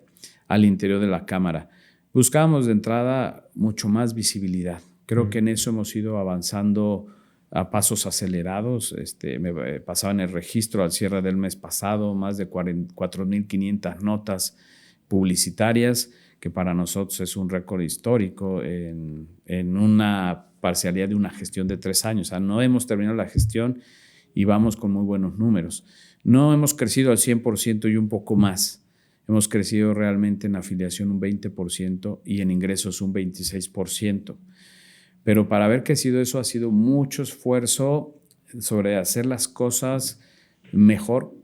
al interior de la Cámara. Buscábamos de entrada mucho más visibilidad. Creo que en eso hemos ido avanzando a pasos acelerados. Me pasaba en el registro al cierre del mes pasado más de 4.500 notas publicitarias, que para nosotros es un récord histórico en una parcialidad de una gestión de 3 años. O sea, no hemos terminado la gestión y vamos con muy buenos números. No hemos crecido al 100% y un poco más. Hemos crecido realmente en afiliación un 20% y en ingresos un 26%. Pero para haber crecido eso ha sido mucho esfuerzo sobre hacer las cosas mejor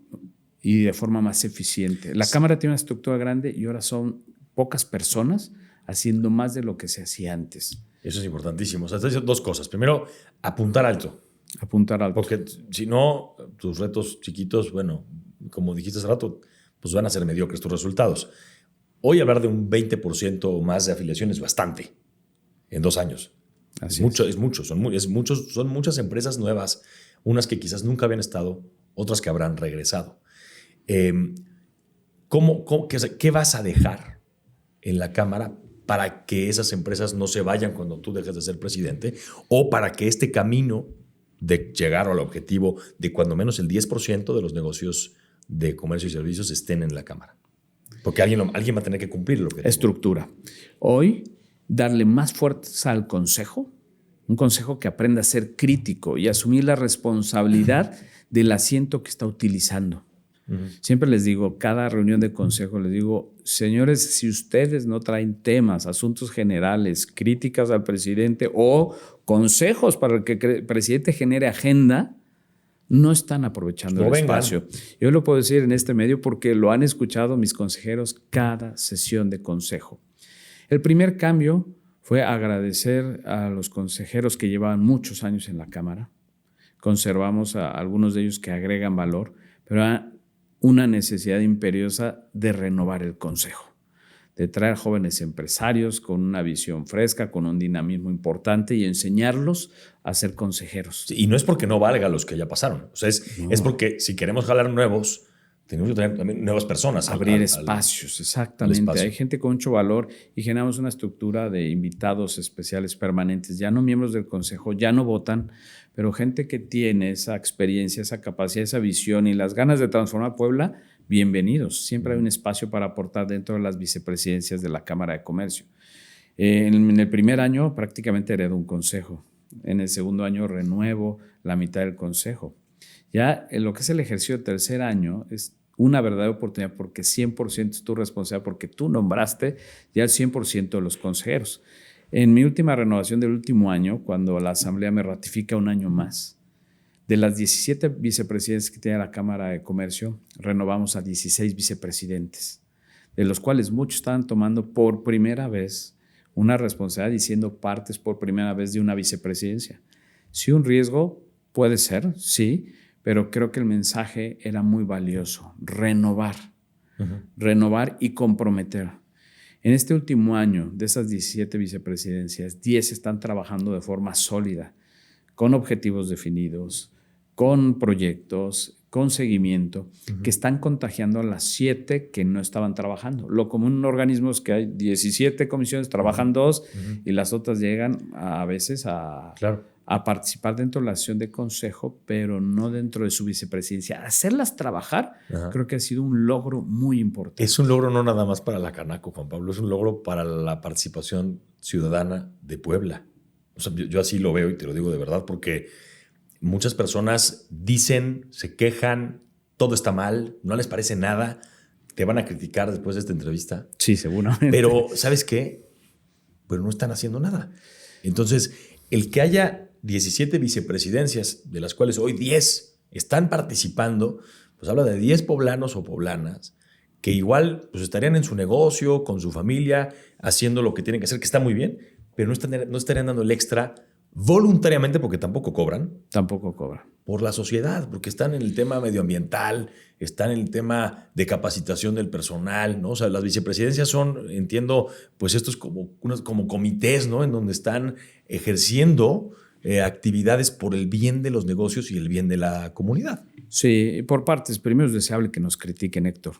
y de forma más eficiente. La Cámara tiene una estructura grande y ahora son pocas personas haciendo más de lo que se hacía antes. Eso es importantísimo. O sea, estás diciendo 2 cosas. Primero, apuntar alto. Apuntar alto. Porque si no, tus retos chiquitos, bueno, como dijiste hace rato, pues van a ser mediocres tus resultados. Hoy hablar de un 20% o más de afiliación es bastante en 2 años. Es mucho. Son muchas empresas nuevas, unas que quizás nunca habían estado, otras que habrán regresado. ¿Qué vas a dejar en la Cámara para que esas empresas no se vayan cuando tú dejes de ser presidente o para que este camino de llegar al objetivo de cuando menos el 10% de los negocios de comercio y servicios estén en la Cámara? Porque alguien va a tener que cumplir el objetivo. Estructura. Hoy, darle más fuerza al consejo, un consejo que aprenda a ser crítico y asumir la responsabilidad del asiento que está utilizando. Siempre les digo, cada reunión de consejo, les digo, señores, si ustedes no traen temas, asuntos generales, críticas al presidente o consejos para que el presidente genere agenda, no están aprovechando el espacio. Yo lo puedo decir en este medio porque lo han escuchado mis consejeros cada sesión de consejo. El primer cambio fue agradecer a los consejeros que llevaban muchos años en la Cámara. Conservamos a algunos de ellos que agregan valor, pero hay una necesidad imperiosa de renovar el consejo, de traer jóvenes empresarios con una visión fresca, con un dinamismo importante y enseñarlos a ser consejeros. Sí, y no es porque no valga los que ya pasaron. O sea, es porque si queremos jalar nuevos, tenemos que tener también nuevas personas. Abrir espacios, exactamente. Espacio. Hay gente con mucho valor y generamos una estructura de invitados especiales permanentes, ya no miembros del consejo, ya no votan, pero gente que tiene esa experiencia, esa capacidad, esa visión y las ganas de transformar Puebla, bienvenidos. Siempre hay un espacio para aportar dentro de las vicepresidencias de la Cámara de Comercio. En el primer año prácticamente heredo un consejo. En el segundo año renuevo la mitad del consejo. Ya en lo que es el ejercicio del tercer año es una verdadera oportunidad porque 100% es tu responsabilidad porque tú nombraste ya el 100% de los consejeros. En mi última renovación del último año, cuando la Asamblea me ratifica un año más, de las 17 vicepresidencias que tiene la Cámara de Comercio, renovamos a 16 vicepresidentes, de los cuales muchos estaban tomando por primera vez una responsabilidad y siendo partes por primera vez de una vicepresidencia. Sí, un riesgo puede ser, sí, pero creo que el mensaje era muy valioso, renovar y comprometer. En este último año, de esas 17 vicepresidencias, 10 están trabajando de forma sólida, con objetivos definidos, con proyectos, con seguimiento, que están contagiando a las 7 que no estaban trabajando. Lo común en un organismo es que hay 17 comisiones, trabajan 2 y las otras llegan a veces a participar dentro de la sesión de consejo, pero no dentro de su vicepresidencia. Hacerlas trabajar creo que ha sido un logro muy importante. Es un logro no nada más para la Canaco, Juan Pablo, es un logro para la participación ciudadana de Puebla. O sea, yo así lo veo y te lo digo de verdad, porque muchas personas dicen, se quejan, todo está mal, no les parece nada, te van a criticar después de esta entrevista. Sí, seguramente. Pero, ¿sabes qué? Pero no están haciendo nada. Entonces, el que haya 17 vicepresidencias, de las cuales hoy 10 están participando, pues habla de 10 poblanos o poblanas que igual pues, estarían en su negocio, con su familia, haciendo lo que tienen que hacer, que está muy bien, pero no estarían dando el extra voluntariamente, porque tampoco cobran. Tampoco cobran. Por la sociedad, porque están en el tema medioambiental, están en el tema de capacitación del personal, ¿no? O sea, las vicepresidencias son, entiendo, pues estos como comités, ¿no? En donde están ejerciendo actividades por el bien de los negocios y el bien de la comunidad. Sí, por partes. Primero es deseable que nos critiquen, Héctor.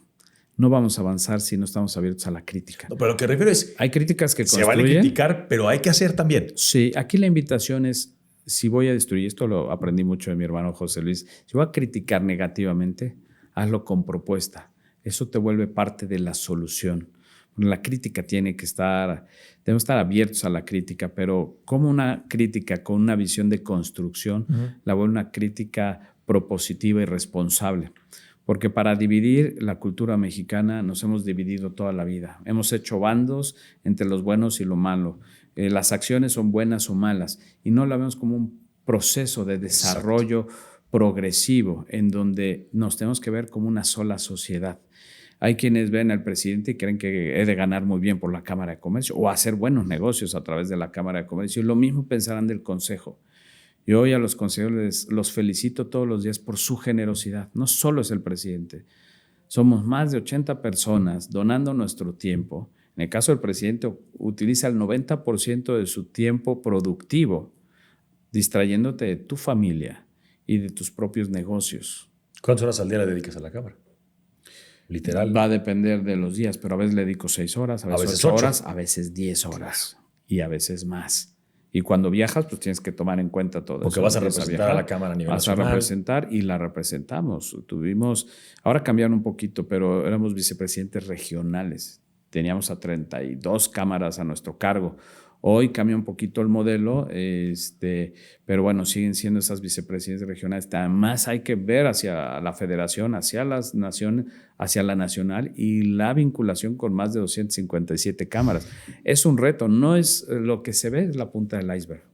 No vamos a avanzar si no estamos abiertos a la crítica. No, pero lo que refiero es... Hay críticas que construyen. Se vale criticar, pero hay que hacer también. Sí, aquí la invitación es, si voy a destruir, esto lo aprendí mucho de mi hermano José Luis, si voy a criticar negativamente, hazlo con propuesta. Eso te vuelve parte de la solución. La crítica debemos estar abiertos a la crítica, pero como una crítica con una visión de construcción, la vuelve una crítica propositiva y responsable. Porque para dividir la cultura mexicana nos hemos dividido toda la vida. Hemos hecho bandos entre los buenos y lo malo. Las acciones son buenas o malas y no la vemos como un proceso de desarrollo progresivo en donde nos tenemos que ver como una sola sociedad. Hay quienes ven al presidente y creen que he de ganar muy bien por la Cámara de Comercio o hacer buenos negocios a través de la Cámara de Comercio. Y lo mismo pensarán del Consejo. Yo hoy a los consejeros los felicito todos los días por su generosidad. No solo es el presidente. Somos más de 80 personas donando nuestro tiempo. En el caso del presidente, utiliza el 90% de su tiempo productivo distrayéndote de tu familia y de tus propios negocios. ¿Cuántas horas al día le dedicas a la Cámara? Literal. Va a depender de los días, pero a veces le dedico 6 horas, a veces 8 horas, a veces 10 horas y a veces más. Y cuando viajas, pues tienes que tomar en cuenta todo eso. Porque vas a representar a la Cámara a nivel nacional. Vas a representar y la representamos. Ahora cambiaron un poquito, pero éramos vicepresidentes regionales. Teníamos a 32 cámaras a nuestro cargo. Hoy cambia un poquito el modelo, pero bueno, siguen siendo esas vicepresidencias regionales. Además hay que ver hacia la federación, hacia las naciones, hacia la nacional y la vinculación con más de 257 cámaras. Es un reto, no es lo que se ve, es la punta del iceberg.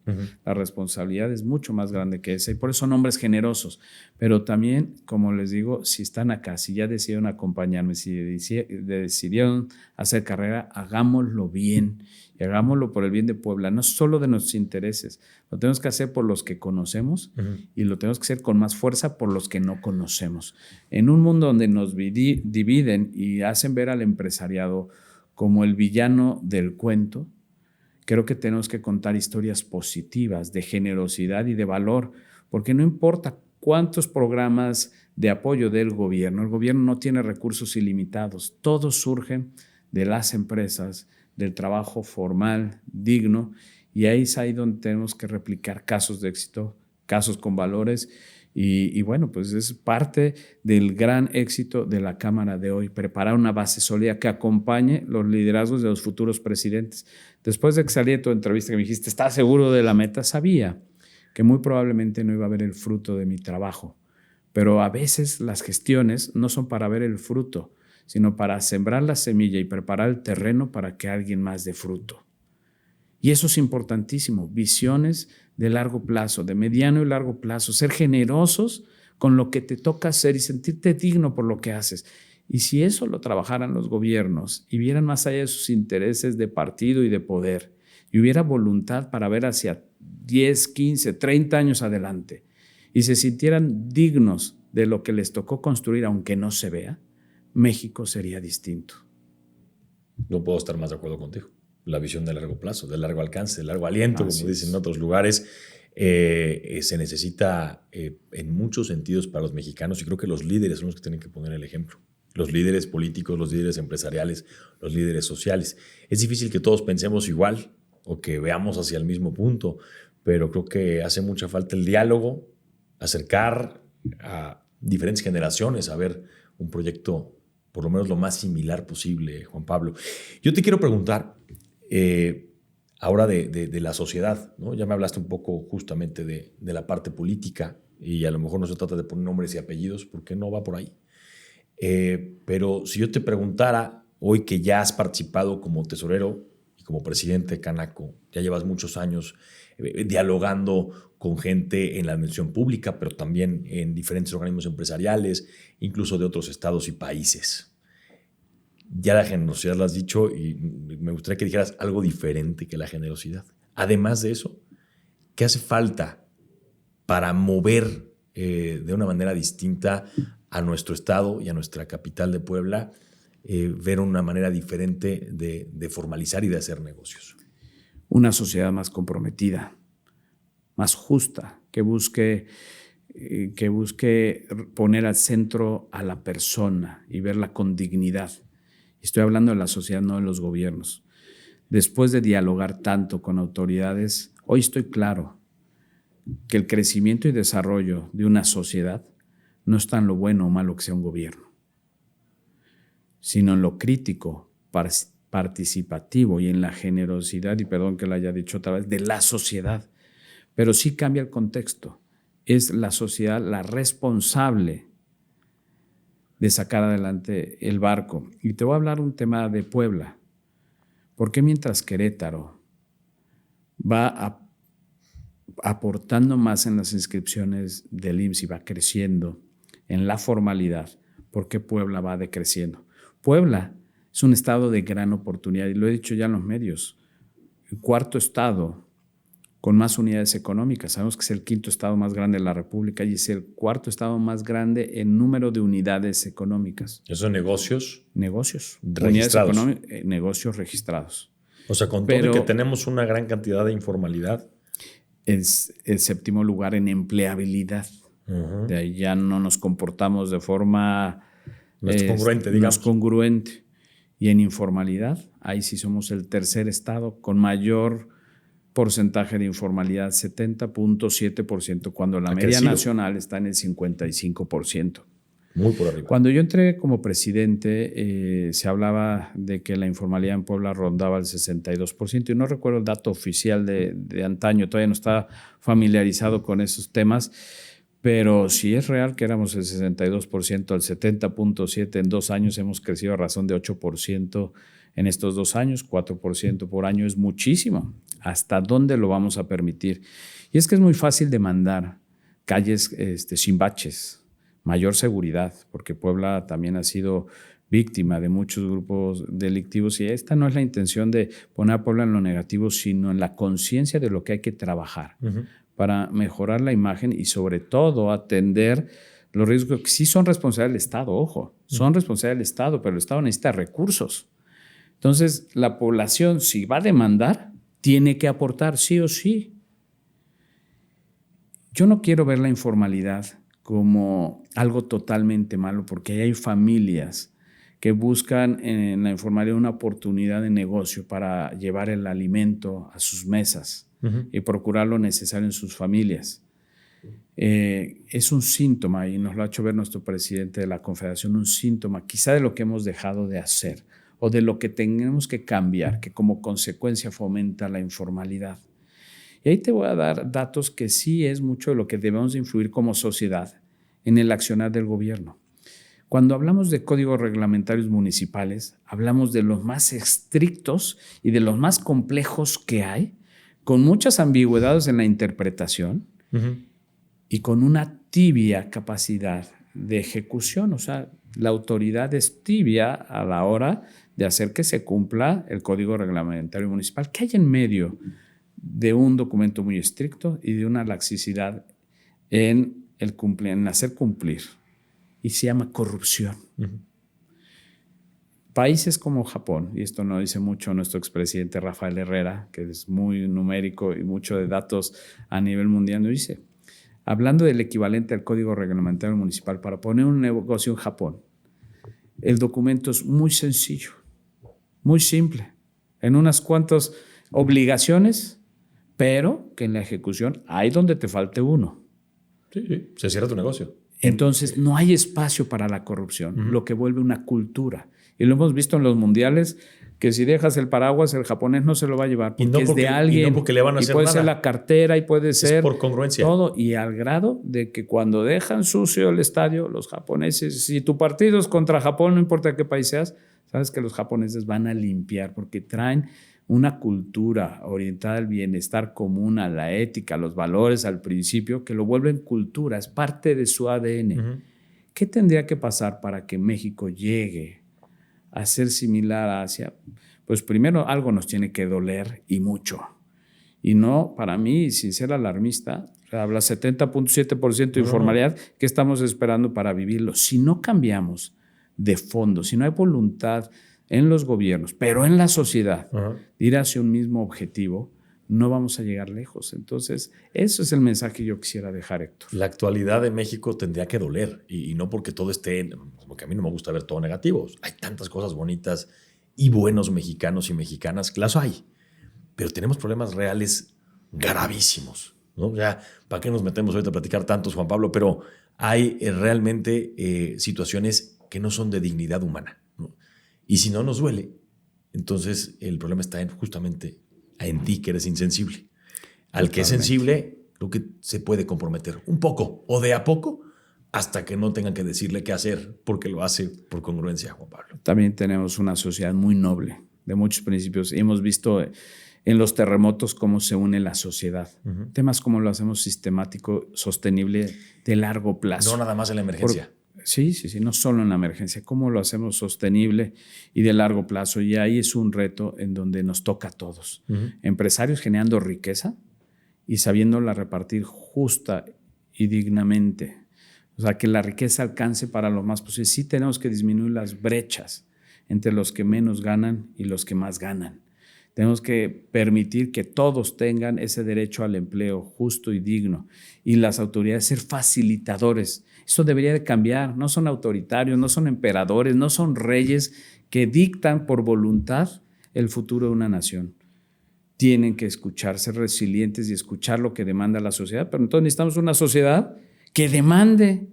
La responsabilidad es mucho más grande que esa y por eso son hombres generosos. Pero también, como les digo, si están acá, si ya decidieron acompañarme, si decidieron hacer carrera, hagámoslo bien. Y hagámoslo por el bien de Puebla, no solo de nuestros intereses. Lo tenemos que hacer por los que conocemos y lo tenemos que hacer con más fuerza por los que no conocemos. En un mundo donde nos dividen y hacen ver al empresariado como el villano del cuento, creo que tenemos que contar historias positivas de generosidad y de valor, porque no importa cuántos programas de apoyo del gobierno, el gobierno no tiene recursos ilimitados, todos surgen de las empresas, del trabajo formal, digno, y ahí es ahí donde tenemos que replicar casos de éxito, casos con valores, y bueno, pues es parte del gran éxito de la Cámara de hoy, preparar una base sólida que acompañe los liderazgos de los futuros presidentes. Después de que salí de tu entrevista que me dijiste, ¿estás seguro de la meta? Sabía que muy probablemente no iba a ver el fruto de mi trabajo, pero a veces las gestiones no son para ver el fruto, sino para sembrar la semilla y preparar el terreno para que alguien más dé fruto. Y eso es importantísimo, visiones de largo plazo, de mediano y largo plazo, ser generosos con lo que te toca hacer y sentirte digno por lo que haces. Y si eso lo trabajaran los gobiernos y vieran más allá de sus intereses de partido y de poder, y hubiera voluntad para ver hacia 10, 15, 30 años adelante, y se sintieran dignos de lo que les tocó construir, aunque no se vea, México sería distinto. No puedo estar más de acuerdo contigo. la visión de largo plazo, de largo alcance, de largo aliento, Así como dicen en es. otros lugares. Se necesita en muchos sentidos para los mexicanos, y creo que los líderes son los que tienen que poner el ejemplo. Los líderes políticos, los líderes empresariales, los líderes sociales. Es difícil que todos pensemos igual o que veamos hacia el mismo punto, pero creo que hace mucha falta el diálogo, acercar a diferentes generaciones a ver un proyecto por lo menos lo más similar posible, Juan Pablo. Yo te quiero preguntar, ahora de la sociedad, ¿no? Ya me hablaste un poco justamente de la parte política y a lo mejor no se trata de poner nombres y apellidos porque no va por ahí. Pero si yo te preguntara, hoy que ya has participado como tesorero y como presidente de Canaco, ya llevas muchos años dialogando con gente en la administración pública, pero también en diferentes organismos empresariales, incluso de otros estados y países. Ya la generosidad la has dicho y me gustaría que dijeras algo diferente que la generosidad. Además de eso, ¿qué hace falta para mover de una manera distinta a nuestro estado y a nuestra capital de Puebla, ver una manera diferente de formalizar y de hacer negocios? Una sociedad más comprometida, más justa, que busque poner al centro a la persona y verla con dignidad. Estoy hablando de la sociedad, no de los gobiernos. Después de dialogar tanto con autoridades, hoy estoy claro que el crecimiento y desarrollo de una sociedad no está en lo bueno o malo que sea un gobierno, sino en lo crítico, participativo y en la generosidad, y perdón que lo haya dicho otra vez, de la sociedad. Pero sí cambia el contexto. Es la sociedad la responsable de sacar adelante el barco. Y te voy a hablar un tema de Puebla. ¿Por qué mientras Querétaro va aportando más en las inscripciones del IMSS y va creciendo en la formalidad, por qué Puebla va decreciendo? Puebla es un estado de gran oportunidad y lo he dicho ya en los medios. El cuarto estado con más unidades económicas. Sabemos que es el quinto estado más grande de la República y es el cuarto estado más grande en número de unidades económicas. ¿Esos son negocios? Negocios. Registrados. Negocios registrados. O sea, con todo y que tenemos una gran cantidad de informalidad. Es el séptimo lugar en empleabilidad. Uh-huh. De ahí ya no nos comportamos de forma congruente, digamos. Congruente. Y en informalidad, ahí sí somos el tercer estado con mayor porcentaje de informalidad, 70.7%, cuando la media nacional está en el 55%. Muy por arriba. Cuando yo entré como presidente, se hablaba de que la informalidad en Puebla rondaba el 62%, y no recuerdo el dato oficial de antaño, todavía no estaba familiarizado con esos temas, pero sí es real que éramos el 62%, el 70.7%, en 2 años hemos crecido a razón de 8% en estos 2 años, 4% por año es muchísimo. ¿Hasta dónde lo vamos a permitir? Y es que es muy fácil demandar calles sin baches, mayor seguridad, porque Puebla también ha sido víctima de muchos grupos delictivos y esta no es la intención de poner a Puebla en lo negativo, sino en la conciencia de lo que hay que trabajar para mejorar la imagen y sobre todo atender los riesgos que sí son responsabilidad del Estado, ojo, son responsabilidad del Estado, pero el Estado necesita recursos. Entonces, la población, si va a demandar, tiene que aportar sí o sí. Yo no quiero ver la informalidad como algo totalmente malo, porque hay familias que buscan en la informalidad una oportunidad de negocio para llevar el alimento a sus mesas y procurar lo necesario en sus familias. Es un síntoma, y nos lo ha hecho ver nuestro presidente de la Confederación, un síntoma quizá de lo que hemos dejado de hacer o de lo que tenemos que cambiar, que como consecuencia fomenta la informalidad. Y ahí te voy a dar datos que sí es mucho de lo que debemos influir como sociedad en el accionar del gobierno. Cuando hablamos de códigos reglamentarios municipales, hablamos de los más estrictos y de los más complejos que hay, con muchas ambigüedades en la interpretación y con una tibia capacidad de ejecución. O sea, la autoridad es tibia a la hora de hacer que se cumpla el Código Reglamentario Municipal. ¿Qué hay en medio de un documento muy estricto y de una laxicidad en hacer cumplir? Y se llama corrupción. Países como Japón, y esto nos dice mucho nuestro expresidente Rafael Herrera, que es muy numérico y mucho de datos a nivel mundial, nos dice, hablando del equivalente al Código Reglamentario Municipal, para poner un negocio en Japón, el documento es muy sencillo, muy simple, en unas cuantas obligaciones, pero que en la ejecución hay donde te falte uno. Sí, se cierra tu negocio. Entonces no hay espacio para la corrupción, lo que vuelve una cultura. Y lo hemos visto en los mundiales, que si dejas el paraguas, el japonés no se lo va a llevar porque es de alguien. Y no porque le van a hacer puede nada. Ser la cartera y puede ser es por congruencia. Todo. Y al grado de que cuando dejan sucio el estadio, los japoneses, si tu partido es contra Japón, no importa qué país seas, sabes que los japoneses van a limpiar porque traen una cultura orientada al bienestar común, a la ética, a los valores, al principio, que lo vuelven cultura, es parte de su ADN. ¿Qué tendría que pasar para que México llegue a ser similar a Asia? Pues primero algo nos tiene que doler y mucho. Y no, para mí, sin ser alarmista, habla 70.7% de informalidad, ¿qué estamos esperando para vivirlo? Si no cambiamos de fondo, si no hay voluntad en los gobiernos, pero en la sociedad, de ir hacia un mismo objetivo, no vamos a llegar lejos. Entonces, eso es el mensaje que yo quisiera dejar, Héctor. La actualidad de México tendría que doler, y no porque todo esté, porque a mí no me gusta ver todo negativo. Hay tantas cosas bonitas y buenos mexicanos y mexicanas, que las hay, pero tenemos problemas reales gravísimos, ¿no? O sea, ¿para qué nos metemos ahorita a platicar tantos, Juan Pablo? Pero hay realmente situaciones que no son de dignidad humana, ¿no? Y si no nos duele, entonces el problema está justamente en ti, que eres insensible. Al que es sensible, creo que se puede comprometer un poco o de a poco hasta que no tengan que decirle qué hacer porque lo hace por congruencia, Juan Pablo. También tenemos una sociedad muy noble, de muchos principios. Hemos visto en los terremotos cómo se une la sociedad. Temas como lo hacemos sistemático, sostenible, de largo plazo. No nada más en la emergencia. Sí, no solo en la emergencia, cómo lo hacemos sostenible y de largo plazo. Y ahí es un reto en donde nos toca a todos. Empresarios generando riqueza y sabiéndola repartir justa y dignamente. O sea, que la riqueza alcance para lo más posible. Sí tenemos que disminuir las brechas entre los que menos ganan y los que más ganan. Tenemos que permitir que todos tengan ese derecho al empleo justo y digno. Y las autoridades ser facilitadores. Eso debería de cambiar. No son autoritarios, no son emperadores, no son reyes que dictan por voluntad el futuro de una nación. Tienen que escuchar, ser resilientes y escuchar lo que demanda la sociedad. Pero entonces necesitamos una sociedad que demande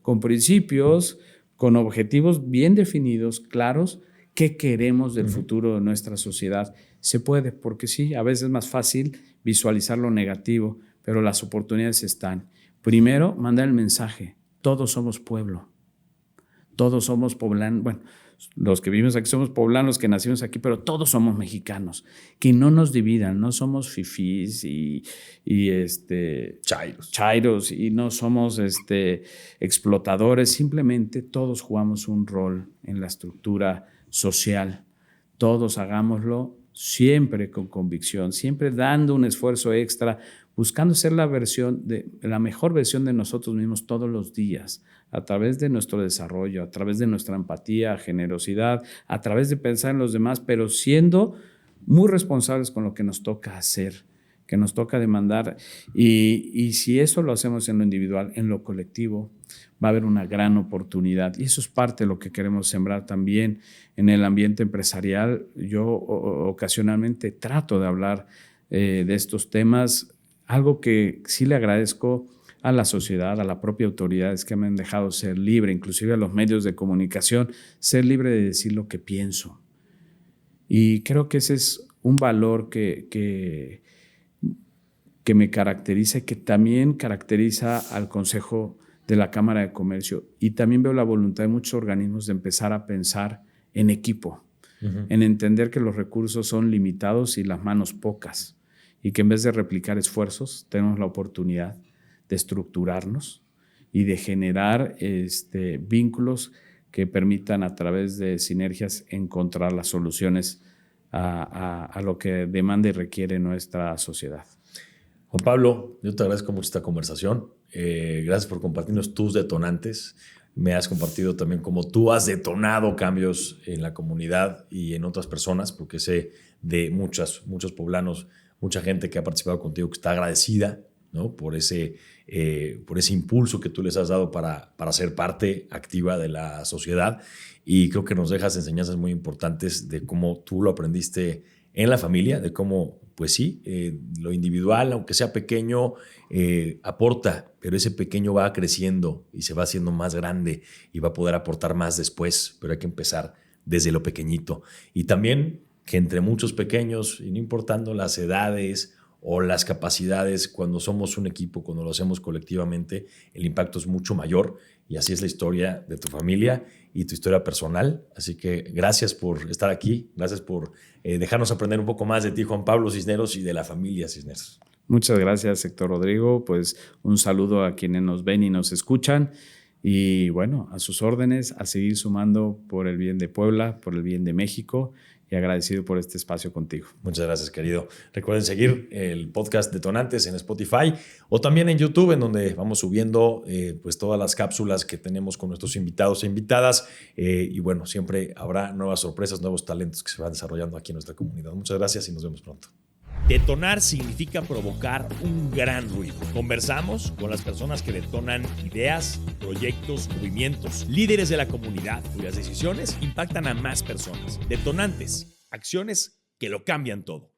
con principios, con objetivos bien definidos, claros, qué queremos del futuro de nuestra sociedad. Se puede, porque sí, a veces es más fácil visualizar lo negativo, pero las oportunidades están. Primero, mandar el mensaje. Todos somos pueblo. Todos somos poblanos. Bueno, los que vivimos aquí somos poblanos, que nacimos aquí, pero todos somos mexicanos. Que no nos dividan. No somos fifís y chairos y no somos explotadores. Simplemente todos jugamos un rol en la estructura social. Todos hagámoslo siempre con convicción, siempre dando un esfuerzo extra, buscando ser la mejor versión de nosotros mismos todos los días, a través de nuestro desarrollo, a través de nuestra empatía, generosidad, a través de pensar en los demás, pero siendo muy responsables con lo que nos toca hacer, que nos toca demandar. Y si eso lo hacemos en lo individual, en lo colectivo, va a haber una gran oportunidad. Y eso es parte de lo que queremos sembrar también en el ambiente empresarial. Yo ocasionalmente trato de hablar de estos temas. Algo que sí le agradezco a la sociedad, a la propia autoridad, es que me han dejado ser libre, inclusive a los medios de comunicación, ser libre de decir lo que pienso. Y creo que ese es un valor que me caracteriza y que también caracteriza al Consejo de la Cámara de Comercio. Y también veo la voluntad de muchos organismos de empezar a pensar en equipo, en entender que los recursos son limitados y las manos pocas, y que en vez de replicar esfuerzos, tenemos la oportunidad de estructurarnos y de generar vínculos que permitan a través de sinergias encontrar las soluciones a lo que demanda y requiere nuestra sociedad. Juan Pablo, yo te agradezco mucho esta conversación. Gracias por compartirnos tus detonantes. Me has compartido también cómo tú has detonado cambios en la comunidad y en otras personas, porque sé de muchos poblanos, mucha gente que ha participado contigo que está agradecida, ¿no? por ese impulso que tú les has dado para ser parte activa de la sociedad. Y creo que nos dejas enseñanzas muy importantes de cómo tú lo aprendiste en la familia, de cómo, pues sí, lo individual, aunque sea pequeño, aporta, pero ese pequeño va creciendo y se va haciendo más grande y va a poder aportar más después, pero hay que empezar desde lo pequeñito. Y también que entre muchos pequeños, y no importando las edades o las capacidades, cuando somos un equipo, cuando lo hacemos colectivamente, el impacto es mucho mayor. Y así es la historia de tu familia y tu historia personal. Así que gracias por estar aquí, gracias por dejarnos aprender un poco más de ti, Juan Pablo Cisneros, y de la familia Cisneros. Muchas gracias, Héctor Rodrigo. Pues un saludo a quienes nos ven y nos escuchan. Y bueno, a sus órdenes, a seguir sumando por el bien de Puebla, por el bien de México, y agradecido por este espacio contigo. Muchas gracias, querido. Recuerden seguir el podcast Detonantes en Spotify o también en YouTube, en donde vamos subiendo pues todas las cápsulas que tenemos con nuestros invitados e invitadas. Y bueno, siempre habrá nuevas sorpresas, nuevos talentos que se van desarrollando aquí en nuestra comunidad. Muchas gracias y nos vemos pronto. Detonar significa provocar un gran ruido. Conversamos con las personas que detonan ideas, proyectos, movimientos, líderes de la comunidad cuyas decisiones impactan a más personas. Detonantes, acciones que lo cambian todo.